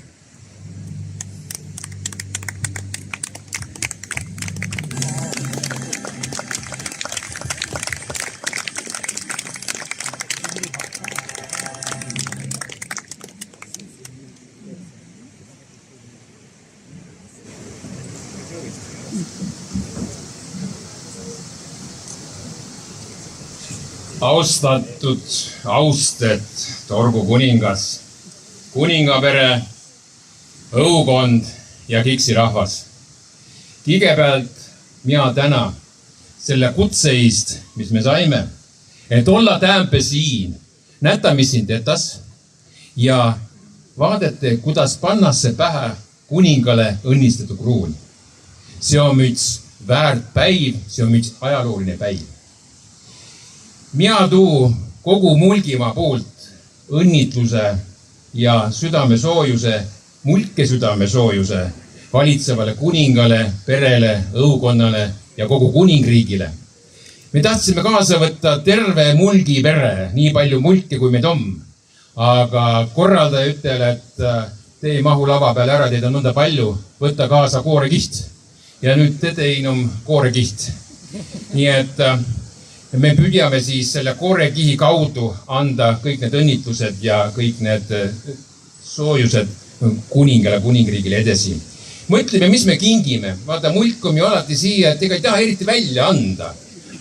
Austatud, austet Torgu kuningas, kuningapere, õukond ja Kiksi rahvas. Kõigepealt mina täna selle kutseist, mis me saime, et olla tämpe siin, näta, mis siin tetas ja vaadete, kuidas pannasse pähe kuningale õnnistatud kruun. See on üks väärt päiv, see on üks ajalooline päiv. Mina tuu kogu Mulgimaa poolt õnnitluse ja südamesoojuse, mulke südamesoojuse valitsevale kuningale, perele, õukonnale ja kogu kuningriigile. Me tahtsime kaasa võtta terve Mulgi pere, nii palju mulke kui meid on. Aga korraldaja ütel, et te ei mahu lava peale ära, teid on nõnda palju, võtta kaasa koorekiht. Ja nüüd te teinum koorekiht. Nii et me püüame siis selle koorekihi kaudu anda kõik need õnnitlused ja kõik need soojused kuningale, kuningriigile edasi. Mõtleme, mis me kingime. Vaata, mulk on ju alati siia, et ega ei taha eriti välja anda.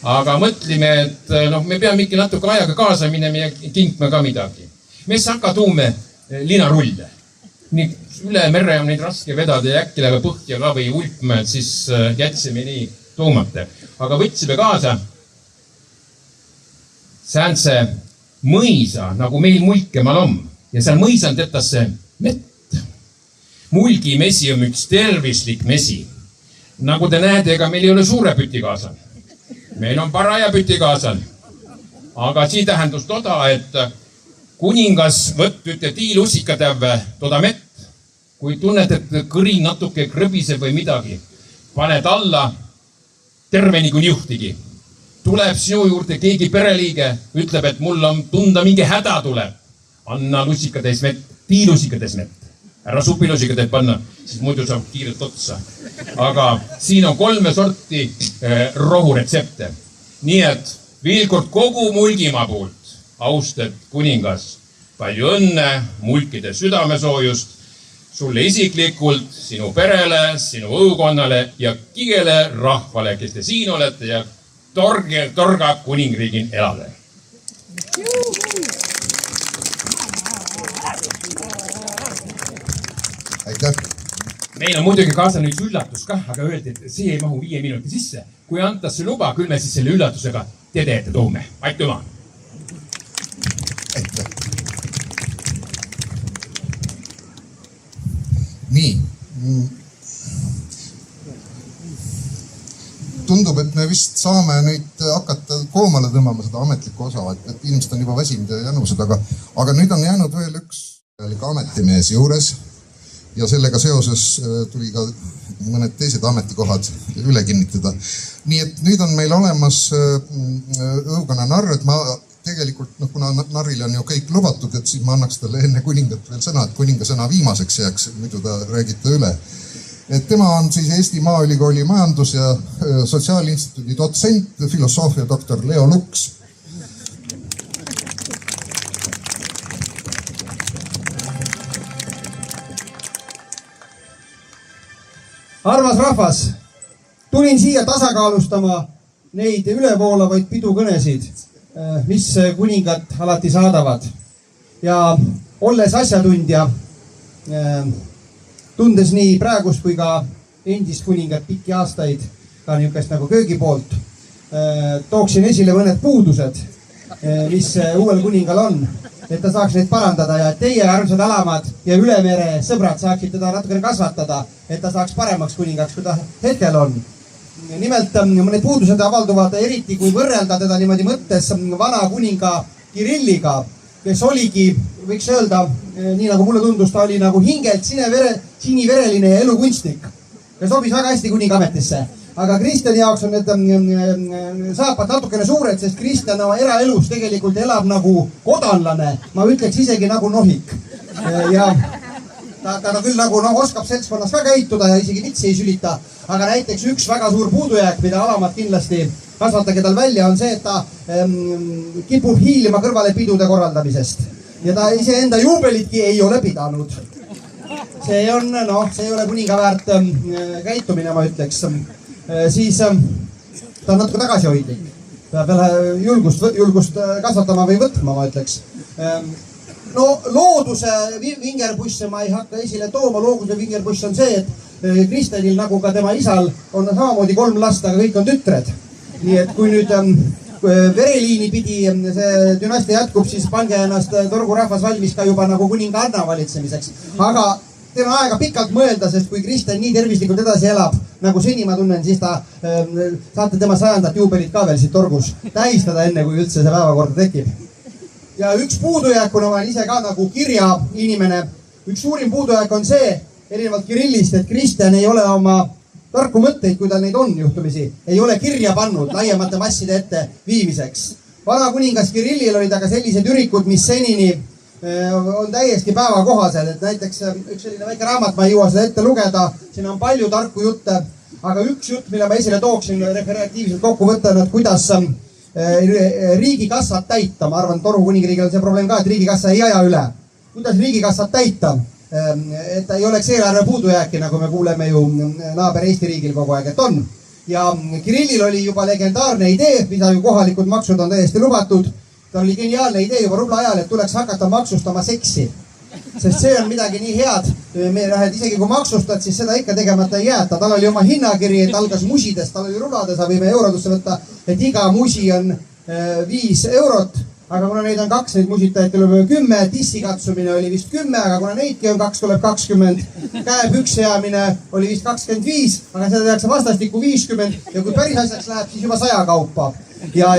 Aga mõtleme, et me peame ikka natuke ajaga kaasa minema ja kinkme ka midagi. Me sakka tuume linarulle. Nii üle mere on neid raske vedada ja äkki läheb põhja ka või ulpme, et siis jätsime nii tuumate. Aga võtsime kaasa sääntse mõisa, nagu meil Mulkemaal on. Ja seal mõisan tettasse mett. Mulgi mesi on üks tervislik mesi. Nagu te näete, ega meil ei ole suure püti kaasal. Meil on paraja püti kaasal. Aga siin tähendus toda, et kuningas võtt üte tiilusika täve toda mett. Kui tunned, et kõri natuke krõbiseb või midagi, paned alla terve nii kui juhtigi. Tuleb sinu juurde keegi pereliige, ütleb, et mul on tunda mingi häda tuleb. Anna lusikatäis mett, tiilusikatäis mett. Ära supilusikatäis panna, siis muidu saab kiirelt otsa. Aga siin on 3 sorti rohuretsepte. Nii et veel kord kogu Mulgimaa poolt, austet kuningas, palju õnne, mulkide südamesoojust, sulle isiklikult, sinu perele, sinu õukonnale ja kõigele rahvale, kes te siin olete ja Torga kuningriigin elada. Aitäh! Meil on muidugi kaasa nüüd üllatus kah, aga öeldi, et see ei mahu 5 minuti sisse. Kui antas see luba, küll me siis selle üllatusega tede ette toome. Aitüma! Aitäh! Nii. Tundub, et me vist saame nüüd hakata koomale tõmbama seda ametlikku osa, et inimesed on juba väsinud ja janused, aga nüüd on jäänud veel üks ametimees juures ja sellega seoses tuli ka mõned teised ametikohad üle kinnitada. Nii et nüüd on meil olemas õukonna narr, et ma tegelikult, kuna narrile on ju kõik lubatud, et siis ma annaks talle enne kuningat veel sõna, et kuninga sõna viimaseks jääks, muidu ta räägib ta üle. Et tema on siis Eesti Maaülikooli majandus- ja sotsiaalinstituudi dotsent, filosoofia doktor Leo Luks. Armas rahvas, tulin siia tasakaalustama neid ülevoolavaid pidukõnesid, mis kuningad alati saadavad. Ja olles asjatundja, tundes nii praegust kui ka endist kuningat pikki aastaid, ka niisugust nagu köögi poolt, tooksin esile mõned puudused, mis uuel kuningal on, et ta saaks neid parandada ja teie armsad alamad ja ülemere sõbrad saaksid teda natukene kasvatada, et ta saaks paremaks kuningaks, kui ta hetkel on. Nimelt mõned puudused avalduvad eriti, kui võrrelda teda niimoodi mõttes vana kuninga Kirilliga, kes oligi, võiks öelda, nii nagu mulle tundus, ta oli nagu hingelt sinivereline ja elukunstnik. Ja sobis väga hästi kuninga ametisse. Aga Kristjani jaoks on need saapad natukene suured, sest Kristjan oma eraelus tegelikult elab nagu kodanlane. Ma ütleks isegi nagu nohik. Ja ta küll nagu oskab seltskonnas ka käituda ja isegi vitsi ei sülita. Aga näiteks üks väga suur puudujääk, mida alamad kindlasti kasvatage tal välja, on see, et ta kipub hiilima kõrvale pidude korraldamisest. Ja ta iseenda juubelitki ei ole pidanud. See on, see ei ole kuninga väärt käitumine, ma ütleks. Siis ta on natuke tagasihoidlik. Peab veel julgust kasvatama või võtma, ma ütleks. Looduse vingerbusse ma ei hakka esile tooma. Looduse vingerbuss on see, et Kristjanil nagu ka tema isal on samamoodi 3 last, aga kõik on tütred. Nii et kui nüüd vereliini pidi see dünastia jätkub, siis pange ennast Torgu rahvas valmis ka juba nagu kuninga Anna valitsemiseks. Aga teil on aega pikalt mõelda, sest kui Kristjan nii tervislikult edasi elab, nagu seni ma tunnen, siis ta saate tema 100. juubelit ka veel siit Torgus tähistada enne, kui üldse see päevakorda tekib. Ja üks puudujääk, kuna ma olen ise ka nagu kirja inimene, üks suurim puudujääk on see, erinevalt Kirillist, et Kristjan ei ole oma tarku mõtteid, kui ta neid on juhtumisi, ei ole kirja pannud laiemate masside ette viimiseks. Vana kuningas Kirillil olid aga sellised ürikud, mis senini on täiesti päevakohased, et näiteks üks selline väike raamat, ma ei jõua seda ette lugeda, siin on palju tarku jutte, aga üks jutt, mille ma esile tooksin referatiivselt kokku võtta, et kuidas riigikassat täita, ma arvan, Toru kuningriigil on see probleem ka, et riigikassa ei aja üle. Kuidas riigikassat täita, et ei oleks eelarve puudujääki, nagu me kuuleme ju naaber Eesti riigil kogu aeg, et on. Ja Kirillil oli juba legendaarne idee, mida ju kohalikud maksud on täiesti lubatud. Ta oli geniaalne idee juba rubla ajal, et tuleks hakata maksustama seksi. Sest see on midagi nii head, isegi kui maksustad, siis seda ikka tegemata ei jäeta. Tal oli oma hinnakiri, et algas musidest, tal oli rublades, võime eurodusse võtta, et iga musi on 5 eurot. Aga kuna neid on 2, neid musitajaid tuleb 10, tissi katsumine oli vist 10, aga kuna neidki on 2, tuleb 20. Käepükse jäämine oli vist 25, aga seda tehakse vastastikku 50 ja kui päris asjaks läheb, siis juba 100 kaupa. Ja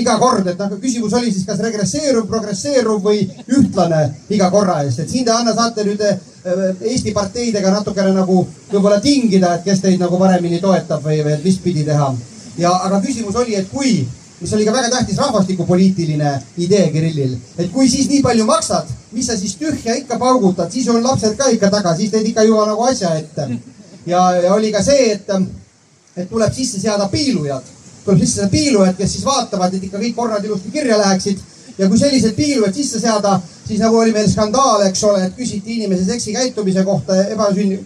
iga kord, et küsimus oli siis kas regresseeruv, progresseeruv või ühtlane iga korra eest. Et siin te Anna saate nüüd Eesti parteidega natukene nagu võib-olla tingida, et kes teid nagu paremini toetab või mis pidi teha. Aga küsimus oli, et kui, mis oli ka väga tähtis rahvastikupoliitiline idee Kirillil, et kui siis nii palju maksad, mis sa siis tühja ikka paugutad, siis on lapsed ka ikka taga, siis teid ikka juba nagu asja ette. Ja oli ka see, et tuleb sisse seada piilujad. Tuleb sisse seada piilujad, kes siis vaatavad, et ikka kõik korrad ilusti kirja läheksid. Ja kui sellised piilujad sisse seada, siis nagu oli meil skandaal, eks ole, et küsiti inimese seksi käitumise kohta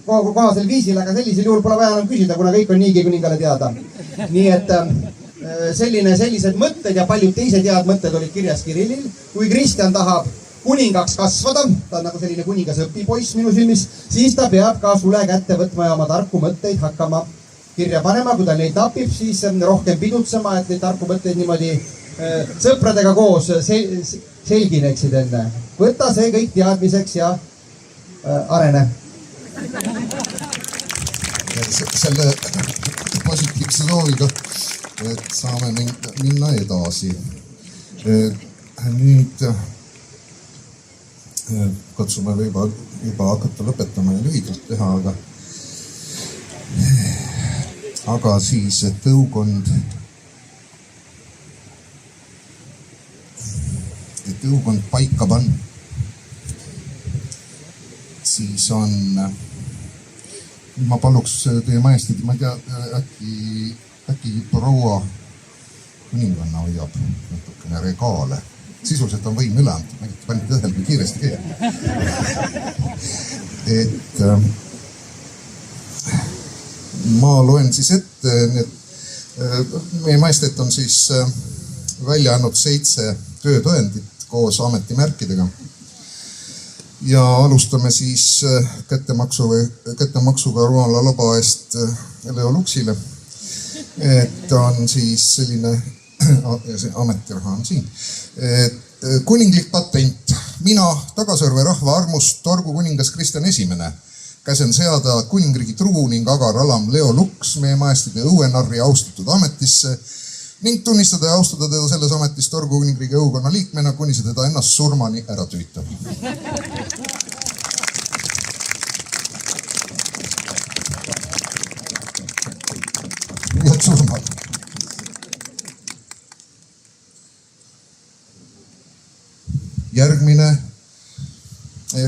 kohasel viisil, aga sellisel juhul pole vaja enam küsida, kuna kõik on niigi kuningale teada. Nii et sellised mõtted ja paljud teised head mõtted olid kirjas Kirillil. Kui Kristjan tahab kuningaks kasvada, ta on nagu selline kuningas õpipoiss minu silmis, siis ta peab ka sule kätte võtma ja oma tarku mõtteid hakkama kirja panema. Kui ta neid napib, siis rohkem pidutsema, et neid tarku mõtteid niimoodi sõpradega koos selgineksid enne. Võta see kõik teadmiseks ja arene. Selle positiivse sooviga et saame minna edasi. Nüüd katsume juba hakata lõpetama ja lühidalt teha, aga siis tõukond paika panna. Siis on, ma paluks teie majestid, ma ei tea, äkki proua kuninganna hoiab natukene regaale. Sisuliselt on võim üle antud, nägite, panite õhel kui kiiresti käia. Et ma loen siis ette, meie majesteet on siis välja andnud 7 töötõendit koos ametimärkidega. Ja alustame siis kättemaksuga Ruala laba eest Leo Luksile. Et on siis selline, ametiraha on siin. Kuninglik patent. Mina, Tagasõrve rahva armust, Torgu kuningas Kristjan I, käsen seada kuningriigi truu ning agar alam Leo Luks, meie majestide õuenarri austatud ametisse ning tunnistada ja austada teda selles ametis Torgu kuningriigi õukonna liikmena, kuni see teda ennast surmani ära tüütab. Ja surmad. Järgmine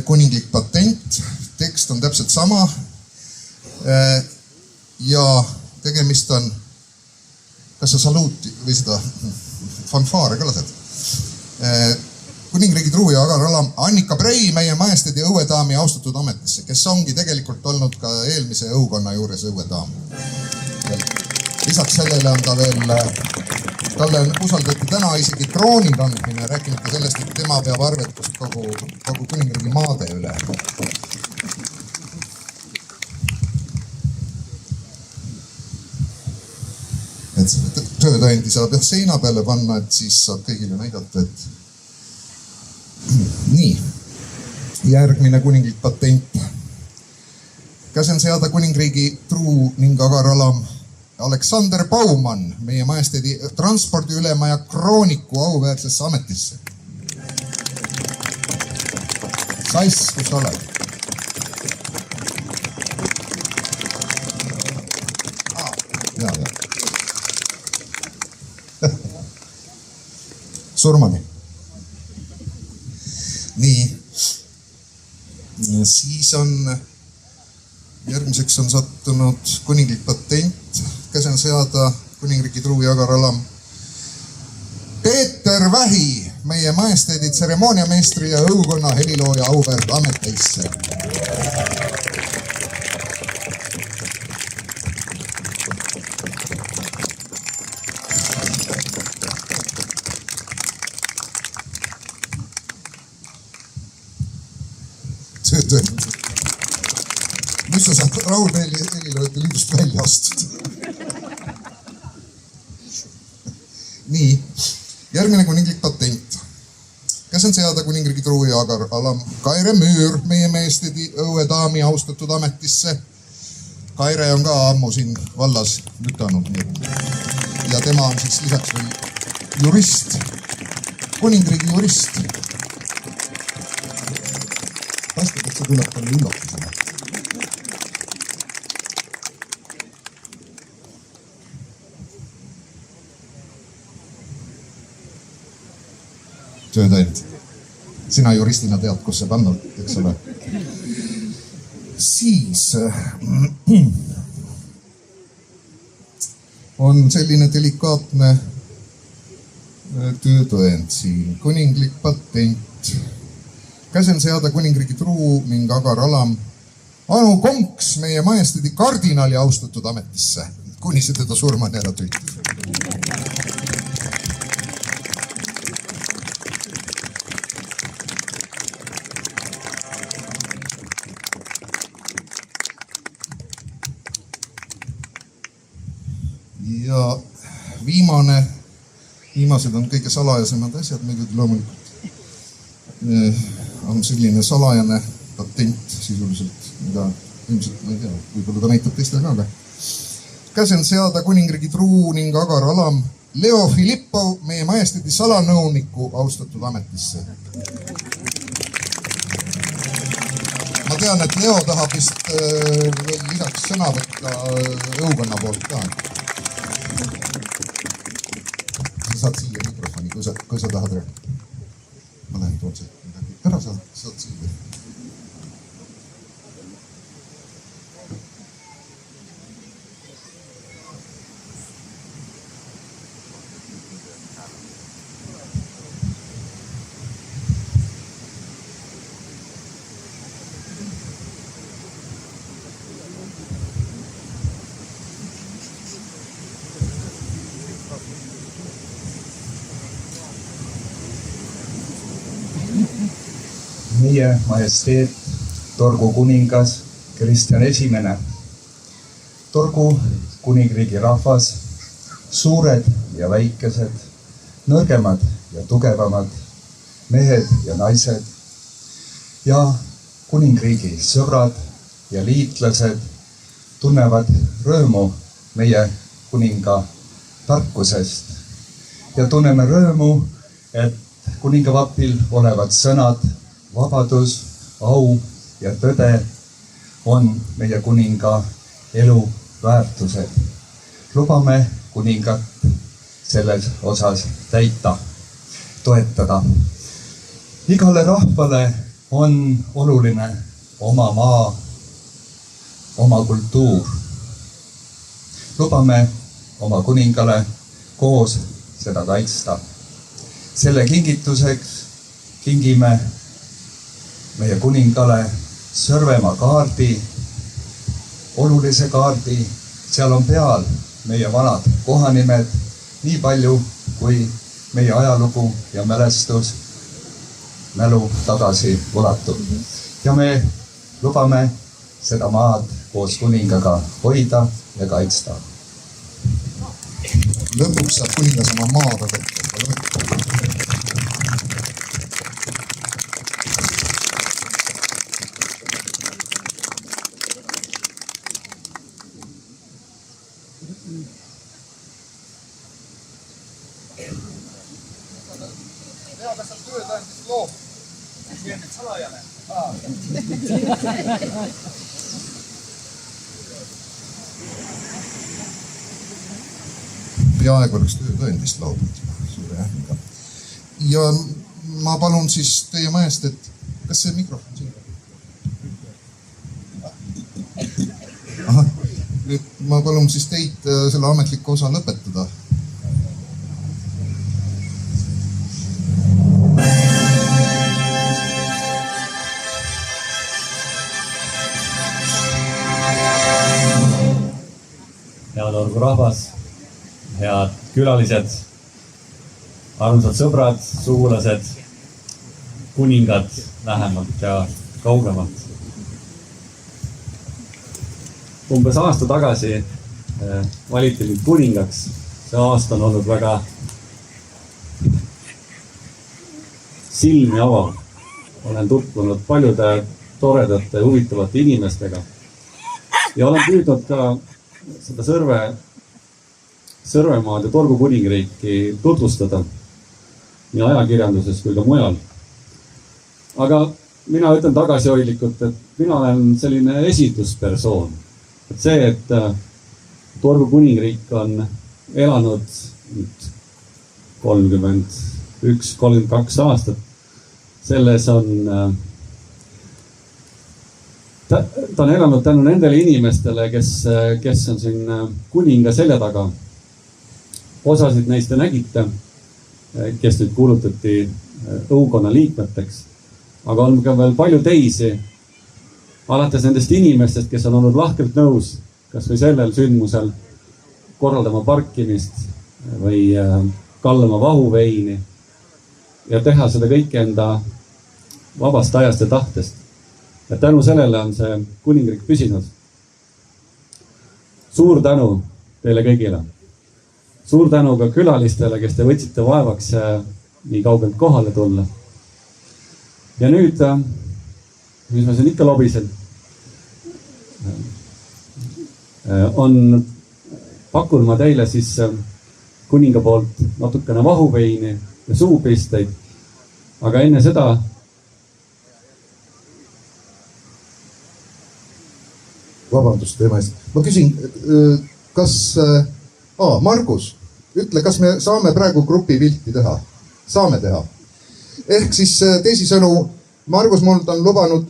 kuninglik patent, tekst on täpselt sama ja tegemist on, kas sa saluuti või seda fanfaare ka lased? Kuningriigi truu ja agar alam Annika Prei, meie majesteedi õuedaami austatud ametisse, kes ongi tegelikult olnud ka eelmise õukonna juures õuedaam. Lisaks sellele on ta veel, talle usaldati täna isegi krooni kandmine, rääkimata sellest, et tema peab arvetust kogu kuningriigi maade üle. Et selle töötõendi saab seina peale panna, et siis saab kõigile näidata, et nii, järgmine kuninglik patent. Käsen seada kuningriigi truu ning agar alam Aleksander Baumann, meie majesteedi transpordiülema ja krooniku auväärsesse ametisse. Sass, kus oled? Ja. Surmani. Nii. Siis on, järgmiseks on sattunud kuninglik patent. Käsen seada kuningriigi truu ja agar alam Peeter Vähi, meie majesteedi tseremooniameestri ja õukonna helilooja auväärt ametisse. Töötõend. Mis sa saad Raul heliloojate liidust välja astuda? Nii, järgmine kuninglik patent. Käsen seada kuningriigi truu ja agar alam Kaire Müür, meie meestedi õuedaami austatud ametisse. Kaire on ka ammu siin vallas lütanud. Ja tema on siis lisaks veel jurist, kuningriigi jurist. Paistab, et see tuleb talle üllatusena. Töötõend. Sina juristina tead, kus see pannud, eks ole. Siis on selline delikaatne töötõend siin. Kuninglik patent. Käsen seada kuningriigi truu ning agar alam Anu Konks, meie majesteedi kardinali austatud ametisse, kuni see teda surmani ära tüütab. Ja viimased on kõige salajasemad asjad, muidugi loomulikult on selline salajane patent sisuliselt, mida ilmselt, ma ei tea, võib-olla ta näitab teistele ka, käsen seada kuningriigi truu ning agar alam Leo Filippov, meie majesteedi salanõuniku austatud ametisse. Ma tean, et Leo tahab vist lisaks sõna võtta õukonna poolt ka. Sa saad siia mikrofoni, kui sa tahad rääkida. Ma lähen toon see midagi. Ära saad siia. Meie majesteet, Torgu kuningas Kristjan I. Torgu kuningriigi rahvas, suured ja väikesed, nõrgemad ja tugevamad, mehed ja naised ja kuningriigi sõbrad ja liitlased tunnevad rõõmu meie kuninga tarkusest ja tunneme rõõmu, et kuningavapil olevad sõnad vabadus, au ja tõde on meie kuninga elu väärtused. Lubame kuningat selles osas täita, toetada. Igale rahvale on oluline oma maa, oma kultuur. Lubame oma kuningale koos seda kaitsta. Selle kingituseks kingime meie kuningale Sõrvemaa kaardi, olulise kaardi, seal on peal meie vanad kohanimed, nii palju kui meie ajalugu ja mälestus mälu tagasi ulatub. Ja me lubame seda maad koos kuningaga hoida ja kaitsta. Lõpuks saab kuningas oma maada võtta. Peaaegu oleks töötõendist loodud suure ähmiga. Ja ma palun siis teie majesteet, kas see mikrofon siin? Aha, ma palun siis teid selle ametliku osa lõpetada. Head Torgu rahvas, head külalised, armsad sõbrad, sugulased, kuningad lähemalt ja kaugemalt. Umbes aasta tagasi valiti mind kuningaks. See aasta on olnud väga silmi avav. Olen tutvunud paljude toredate ja huvitavate inimestega ja olen püüdnud ka seda Sõrvemaad ja Torgu kuningriiki tutvustada nii ajakirjanduses kui ka mujal. Aga mina ütlen tagasihoidlikult, et mina olen selline esinduspersoon. Et see, et Torgu kuningriik on elanud 31-32 aastat, selles on ta on elanud tänu nendele inimestele, kes on siin kuninga selja taga. Osasid neist te nägite, kes nüüd kuulutati õukonna liikmeteks, aga on ka veel palju teisi, alates nendest inimestest, kes on olnud lahkelt nõus, kas või sellel sündmusel korraldama parkimist või kallama vahuveini ja teha seda kõike enda vabast ajast ja tahtest. Ja tänu sellele on see kuningriik püsinud. Suur tänu teile kõigile. Suur tänu ka külalistele, kes te võtsite vaevaks nii kaugelt kohale tulla. Ja nüüd, mis ma siin ikka lobisen, on pakun ma teile siis kuninga poolt natukene vahuveini ja suupisteid. Aga enne seda vabandust teema eest. Ma küsin, kas Margus, ütle, kas me saame praegu grupi pilti teha? Saame teha. Ehk siis teisisõnu, Margus mul on lubanud,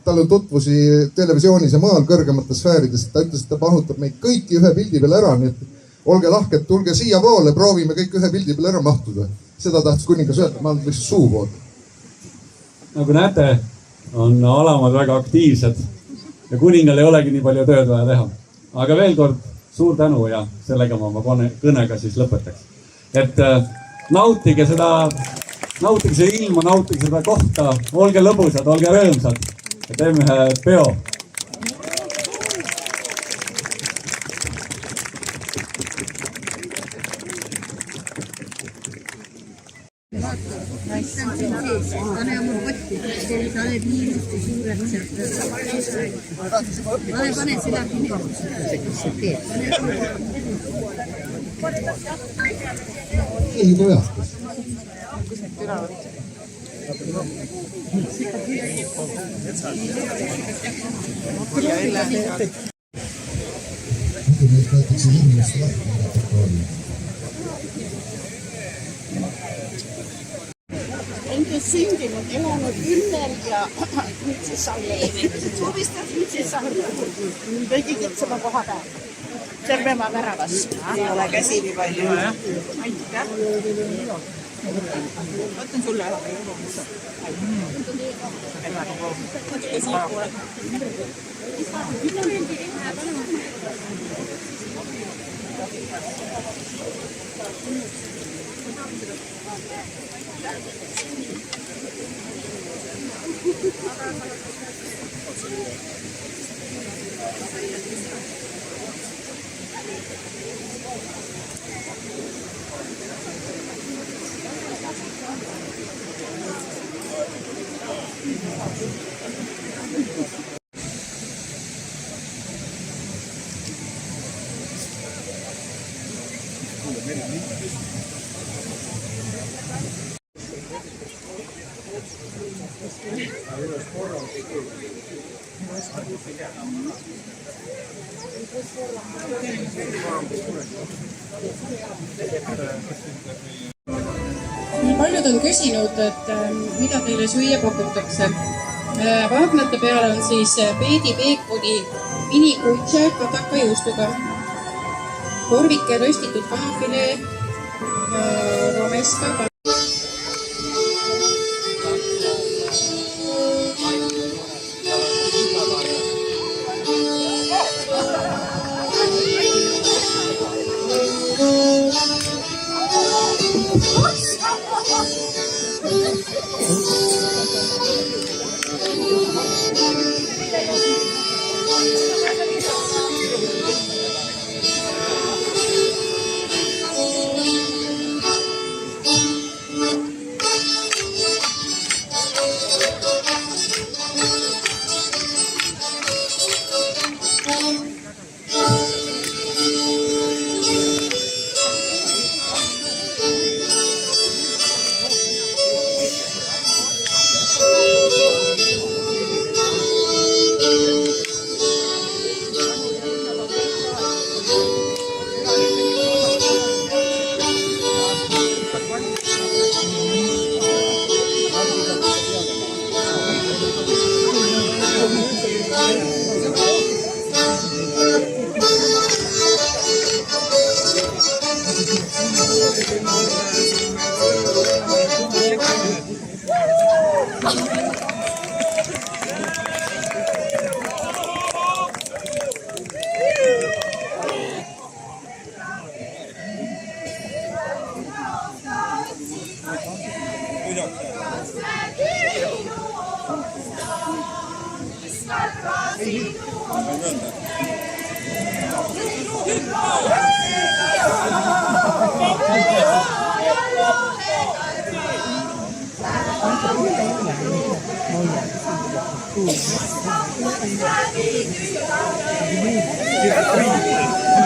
tal on tutvusi televisioonis ja mujal kõrgemates sfäärides, ta ütles, et ta pahutab meid kõiki ühe pildi peale ära, nii et olge lahked, tulge siia poole, proovime kõik ühe pildi peale ära mahtuda. Seda tahtis kuningas öelda, ma olen lihtsalt suu poole. Nagu näete, on alamad väga aktiivsed ja kuningal ei olegi nii palju tööd vaja teha. Aga veel kord suur tänu ja sellega ma oma kõnega siis lõpetaks. Et nautige see ilma, nautige seda kohta, olge lõbusad, olge rõõmsad ja teeme ühe peo. Pane oma kotti, sa oled nii ilusti suured sealt. Pane seda kinni. Ei juba jahtas. Muidu meil võetakse inimest lahti. Enkä syntynyt, elänyt ympäri ja nyt se saa leivin. Suvista nyt se saa leivin. Kaikki kitsellä kohdalla. Terveemään värävässä. Älä käsivi paljon. Aitäh. Otan sulle ära. Paljud on küsinud, et mida teile süüa pakutakse. Vaagnate peal on siis peedi peekoni minikutše katakajuustuga, korvike röstitud kanafilee, romeska. Thank you.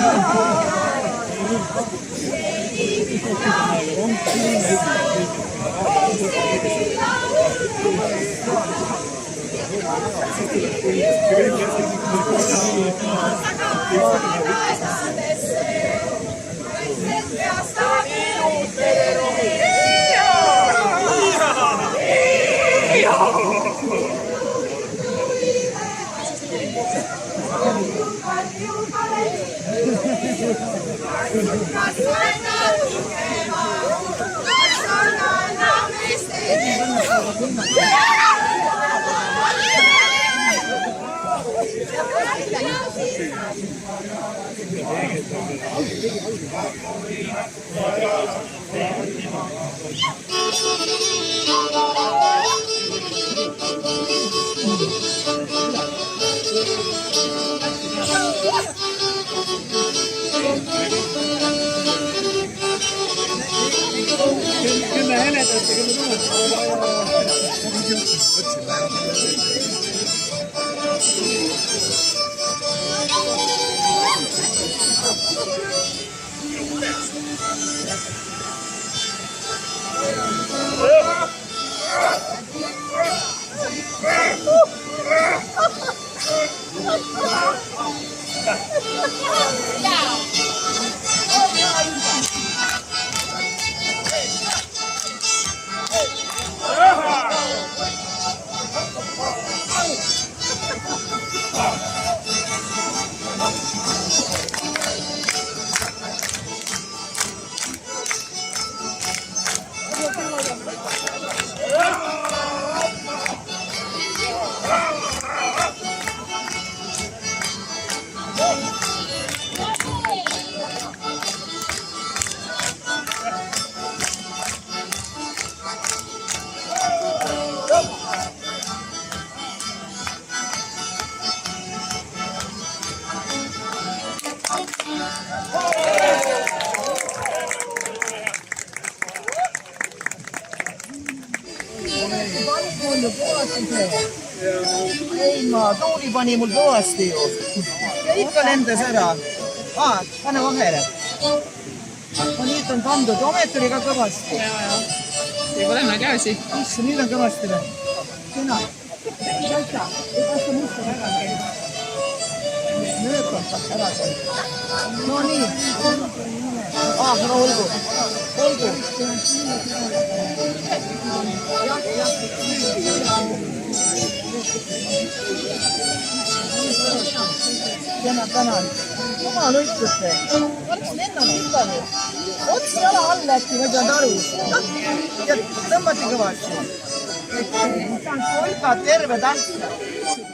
Ei ma, Tuuli pani mul kõvasti ju. Ja ikka lendas ära. Pane vahele. No nüüd on pandud, ometi oli ka kõvasti. Ei ole naljaasi. Issa, nüüd on kõvasti või? Kena. Võta, ei pasta musta väga käib. Möökab ära käib. No nii. No olgu. Olgu. Tänan. Jumal ütlete. Oleks lennanud ikka nüüd. Ots jala all äkki, ma ei teanud aru. Ja tõmbati kõvasti. Saan kolga terve tähtsa.